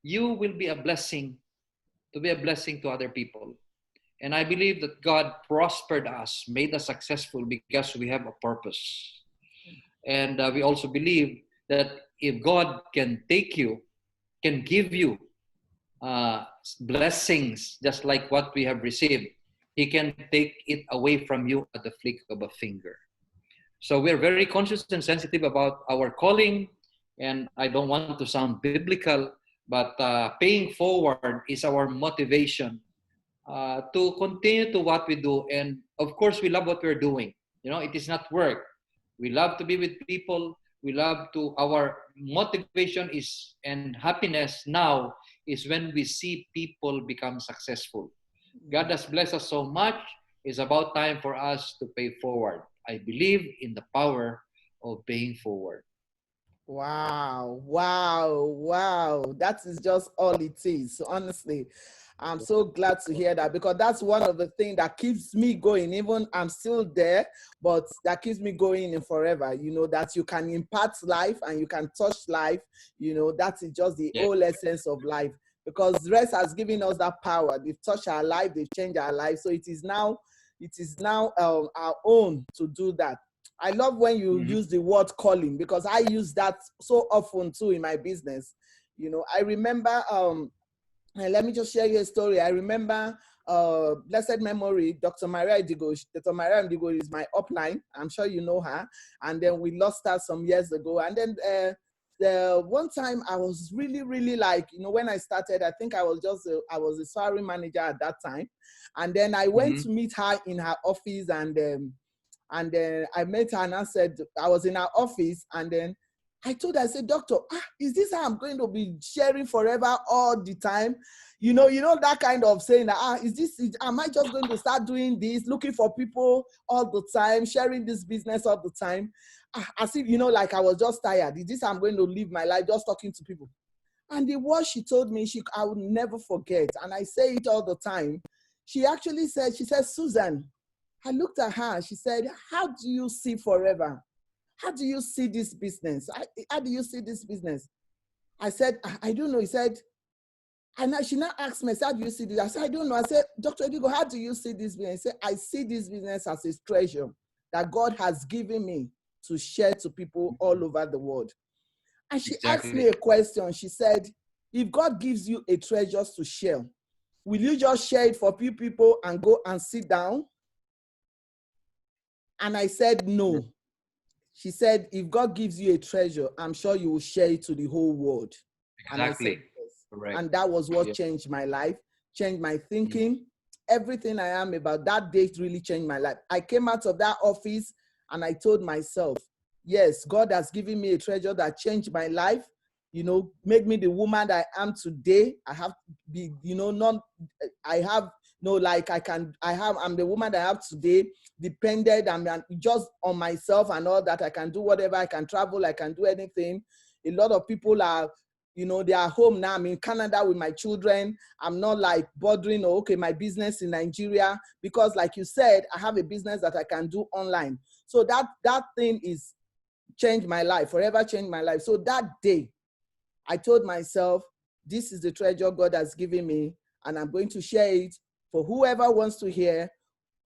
you will be a blessing to be a blessing to other people. And I believe that God prospered us, made us successful because we have a purpose. And we also believe that if God can take you, can give you uh, blessings just like what we have received, He can take it away from you at the flick of a finger. So we're very conscious and sensitive about our calling. And I don't want to sound biblical, but paying forward is our motivation to continue to what we do. And of course, we love what we're doing. You know, it is not work. We love to be with people. We love to, our motivation is, and happiness now is when we see people become successful. God has blessed us so much. It's about time for us to pay forward. I believe in the power of paying forward. Wow, wow, wow. That is just all it is. So honestly, I'm so glad to hear that because that's one of the things that keeps me going. Even I'm still there, but that keeps me going in forever. You know, that you can impact life and you can touch life. You know, that is just the Yeah. whole essence of life because rest has given us that power. They've touched our life, they've changed our life. So it is now our own to do that. I love when you Mhm. use the word calling because I use that so often too in my business. You know, I remember, and let me just share you a story. I remember, blessed memory, Dr. Maria Digo. Dr. Maria Digo is my upline. I'm sure you know her. And then we lost her some years ago. And then the one time I was really, really like, you know, when I started, I think I was a salary manager at that time. And then I went Mhm. to meet her in her office and then I met her and I said, I was in her office and then I told her, I said, doctor, is this how I'm going to be sharing forever all the time? You know that kind of saying that, am I just going to start doing this, looking for people all the time, sharing this business all the time? As if, you know, like I was just tired. Is this how I'm going to live my life, just talking to people? And the word she told me, I would never forget. And I say it all the time. She actually said, she said, Susan, I looked at her, she said, how do you see forever? How do you see this business? How do you see this business? I said, I don't know. He said, and she now asked me, how do you see this? I said, I don't know. I said, Dr. Edigo, how do you see this business? He said, I see this business as a treasure that God has given me to share to people all over the world. And she asked Exactly. me a question. She said, if God gives you a treasure to share, will you just share it for few people and go and sit down? And I said, no. She said, if God gives you a treasure, I'm sure you will share it to the whole world. And I said, Exactly. yes. Correct. And that was what Yeah. changed my life, changed my Mm. thinking. Everything I am about that date really changed my life. I came out of that office and I told myself, yes, God has given me a treasure that changed my life, you know, made me the woman that I am today. I have to be, you know, not, I have, no, like I'm the woman that I have today, dependent. I'm just on myself and all that. I can do whatever. I can travel. I can do anything. A lot of people are, you know, they are home now. I'm in Canada with my children. I'm not like bothering, oh, okay, my business in Nigeria, because like you said, I have a business that I can do online. So that thing is changed my life, forever changed my life. So that day, I told myself, this is the treasure God has given me, and I'm going to share it for whoever wants to hear,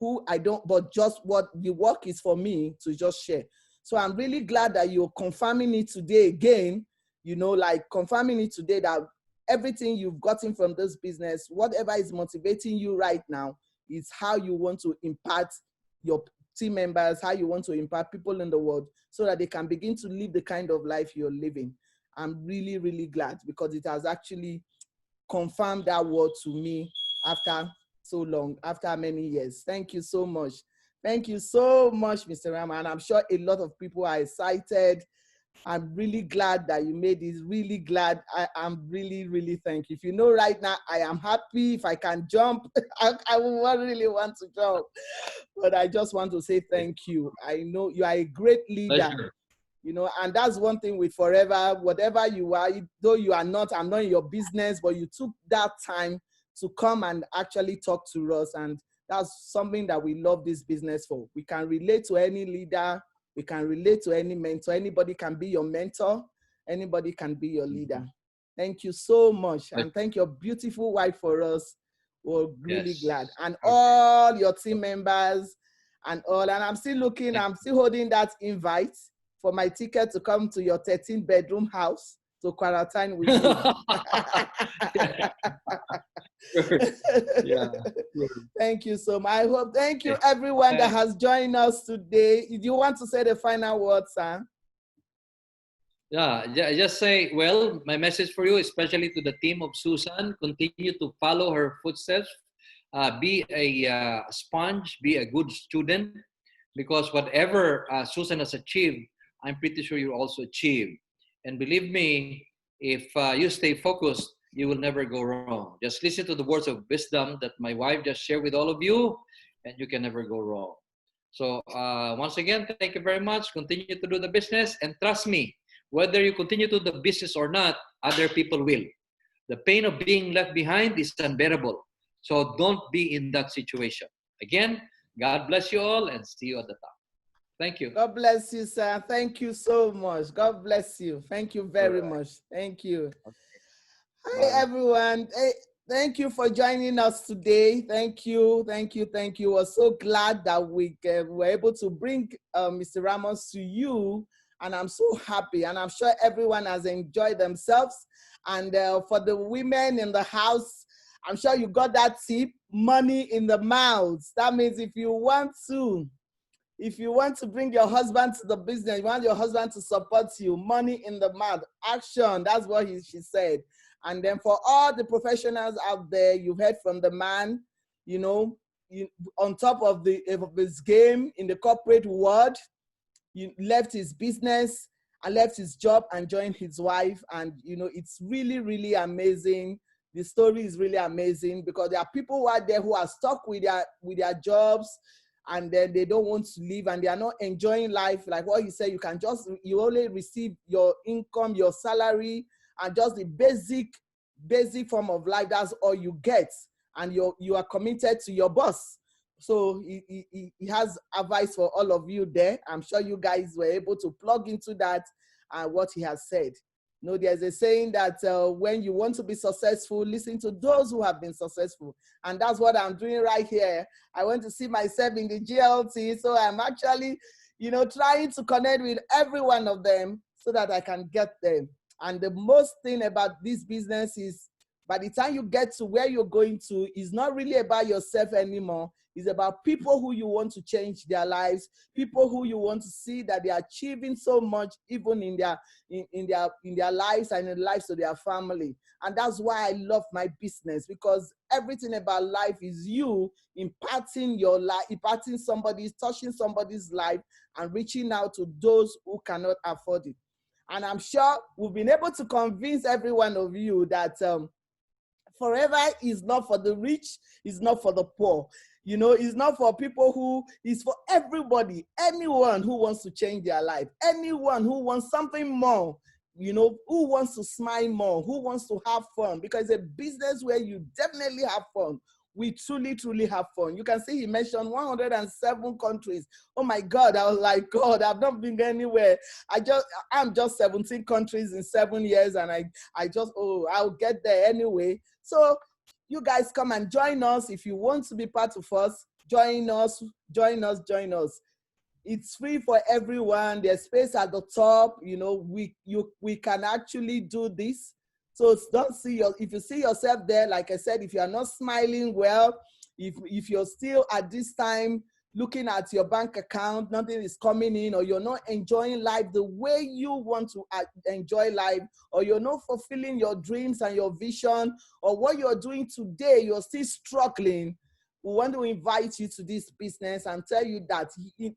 who I don't, but just what the work is for me to just share. So I'm really glad that you're confirming it today again, you know, like confirming it today that everything you've gotten from this business, whatever is motivating you right now, is how you want to impact your team members, how you want to impact people in the world so that they can begin to live the kind of life you're living. I'm really, really glad because it has actually confirmed that word to me after so long, after many years. Thank you so much. Thank you so much, Mr. Ramos. And I'm sure a lot of people are excited. I'm really glad that you made this, really glad. I'm really, really thank you. If you know right now, I am happy. If I can jump, I would really want to jump. But I just want to say thank you. I know you are a great leader. Pleasure. You know, and that's one thing with Forever, whatever you are, though you are not, I'm not in your business, but you took that time to come and actually talk to us. And that's something that we love this business for. We can relate to any leader. We can relate to any mentor. Anybody can be your mentor. Anybody can be your leader. Thank you so much. And thank your beautiful wife for us. We're really glad. And all your team members and all. And I'm still looking, I'm still holding that invite for my ticket to come to your 13-bedroom house to quarantine with you. Yeah. Thank you so much. I hope, thank you everyone that has joined us today. Do you want to say the final words, sir? Yeah, just say, well, my message for you, especially to the team of Susan, continue to follow her footsteps. Be a sponge, be a good student, because whatever Susan has achieved, I'm pretty sure you also achieve. And believe me, if you stay focused, you will never go wrong. Just listen to the words of wisdom that my wife just shared with all of you, and you can never go wrong. So once again, thank you very much. Continue to do the business, and trust me, whether you continue to do the business or not, other people will. The pain of being left behind is unbearable. So don't be in that situation. Again, God bless you all, and see you at the top. Thank you. God bless you, sir. Thank you so much. God bless you. Thank you very much. Thank you. Okay. Hi, everyone. Hey, thank you for joining us today. Thank you. Thank you. Thank you. We're so glad that we were able to bring Mr. Ramos to you. And I'm so happy. And I'm sure everyone has enjoyed themselves. And for the women in the house, I'm sure you got that tip, money in the mouths. That means if you want to bring your husband to the business, you want your husband to support you, money in the mouth, action. That's what she said. And then for all the professionals out there, you've heard from the man, you know, on top of his game in the corporate world, he left his business and left his job and joined his wife. And, you know, it's really, really amazing. The story is really amazing because there are people out there who are stuck with their jobs, and then they don't want to leave and they are not enjoying life. Like what he said, you only receive your income, your salary, and just the basic form of life. That's all you get. And you are committed to your boss. So he has advice for all of you there. I'm sure you guys were able to plug into that and what he has said. You know, there's a saying that when you want to be successful, listen to those who have been successful. And that's what I'm doing right here. I want to see myself in the GLT. So I'm actually, you know, trying to connect with every one of them so that I can get them. And the most thing about this business is by the time you get to where you're going to, it's not really about yourself anymore. It's about people who you want to change their lives, people who you want to see that they are achieving so much, even in their lives and in the lives of their family. And that's why I love my business, because everything about life is you imparting your life, touching somebody's life and reaching out to those who cannot afford it. And I'm sure we've been able to convince every one of you that Forever is not for the rich, it's not for the poor. You know, it's not for people it's for everybody, anyone who wants to change their life, anyone who wants something more, you know, who wants to smile more, who wants to have fun, because it's a business where you definitely have fun. We truly, truly have fun. You can see he mentioned 107 countries. Oh my God, I was like, God, I've not been anywhere. I'm just 17 countries in 7 years, and I'll get there anyway. So you guys come and join us. If you want to be part of us, join us. It's free for everyone. There's space at the top. You know, we can actually do this. So if you see yourself there, like I said, if you are not smiling well, if you're still at this time looking at your bank account, nothing is coming in, or you're not enjoying life the way you want to enjoy life, or you're not fulfilling your dreams and your vision, or what you're doing today, you're still struggling, We want to invite you to this business and tell you that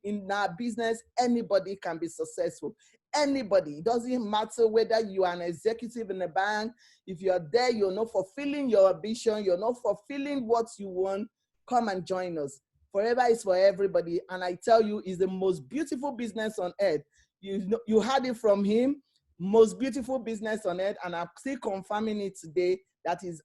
in our business, anybody can be successful. Anybody. It doesn't matter whether you are an executive in a bank. If you're there, you're not fulfilling your ambition, you're not fulfilling what you want, come and join us. Forever is for everybody. And I tell you, it's the most beautiful business on earth. You heard it from him. Most beautiful business on earth, and I'm still confirming it today. That is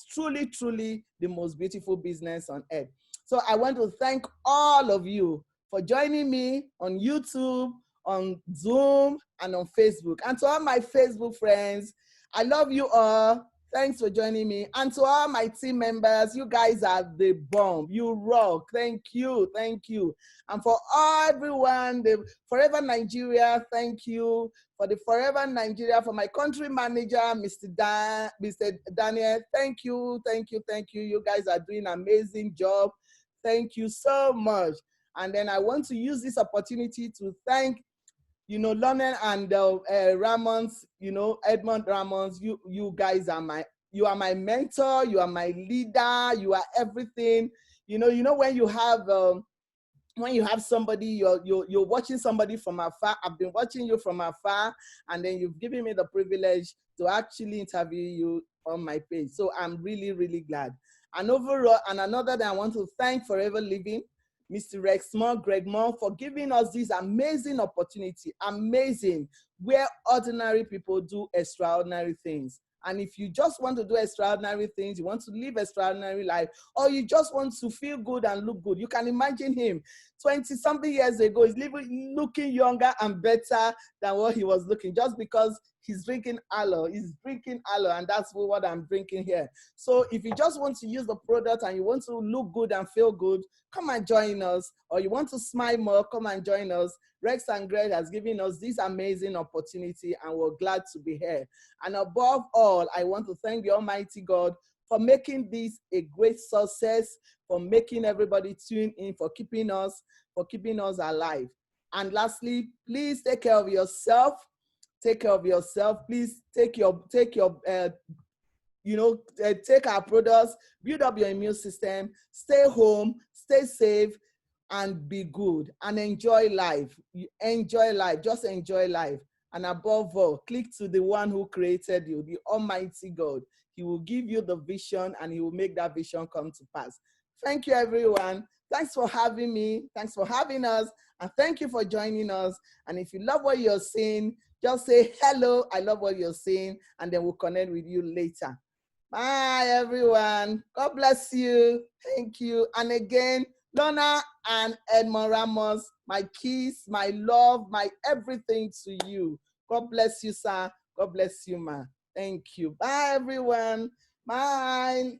truly, truly the most beautiful business on earth. So I want to thank all of you for joining me on YouTube, on Zoom, and on Facebook. And to all my Facebook friends, I love you all. Thanks for joining me. And to all my team members, you guys are the bomb. You rock. Thank you. Thank you. And for everyone, the Forever Nigeria, thank you. For the Forever Nigeria, for my country manager, Mr. Daniel, thank you. Thank you. Thank you. You guys are doing an amazing job. Thank you so much. And then I want to use this opportunity to thank Loni and Ramos, Edmund Ramos, you guys are my mentor, you are my leader, you are everything. When you have somebody, you're watching somebody from afar. I've been watching you from afar, and then you've given me the privilege to actually interview you on my page. So I'm really, really glad. And overall, and another that I want to thank Forever Living, Mr. Rex Moore, Greg Moore, for giving us this amazing opportunity, amazing, where ordinary people do extraordinary things. And if you just want to do extraordinary things, you want to live extraordinary life, or you just want to feel good and look good, you can imagine him 20-something years ago, he's looking younger and better than what he was looking, just because he's drinking aloe. He's drinking aloe, and that's what I'm drinking here. So if you just want to use the product and you want to look good and feel good, come and join us. Or you want to smile more, come and join us. Rex and Greg has given us this amazing opportunity, and we're glad to be here. And above all, I want to thank the Almighty God for making this a great success, for making everybody tune in, for keeping us alive. And lastly, please take care of yourself. Take care of yourself. Please take our products, build up your immune system, stay home, stay safe, and be good, and enjoy life. Enjoy life, just enjoy life. And above all, click to the one who created you, the Almighty God. He will give you the vision, and he will make that vision come to pass. Thank you, everyone. Thanks for having me. Thanks for having us. And thank you for joining us. And if you love what you're seeing, just say, hello, I love what you're saying, and then we'll connect with you later. Bye, everyone. God bless you. Thank you. And again, Loni and Edmund Ramos, my kiss, my love, my everything to you. God bless you, sir. God bless you, ma. Thank you. Bye, everyone. Bye.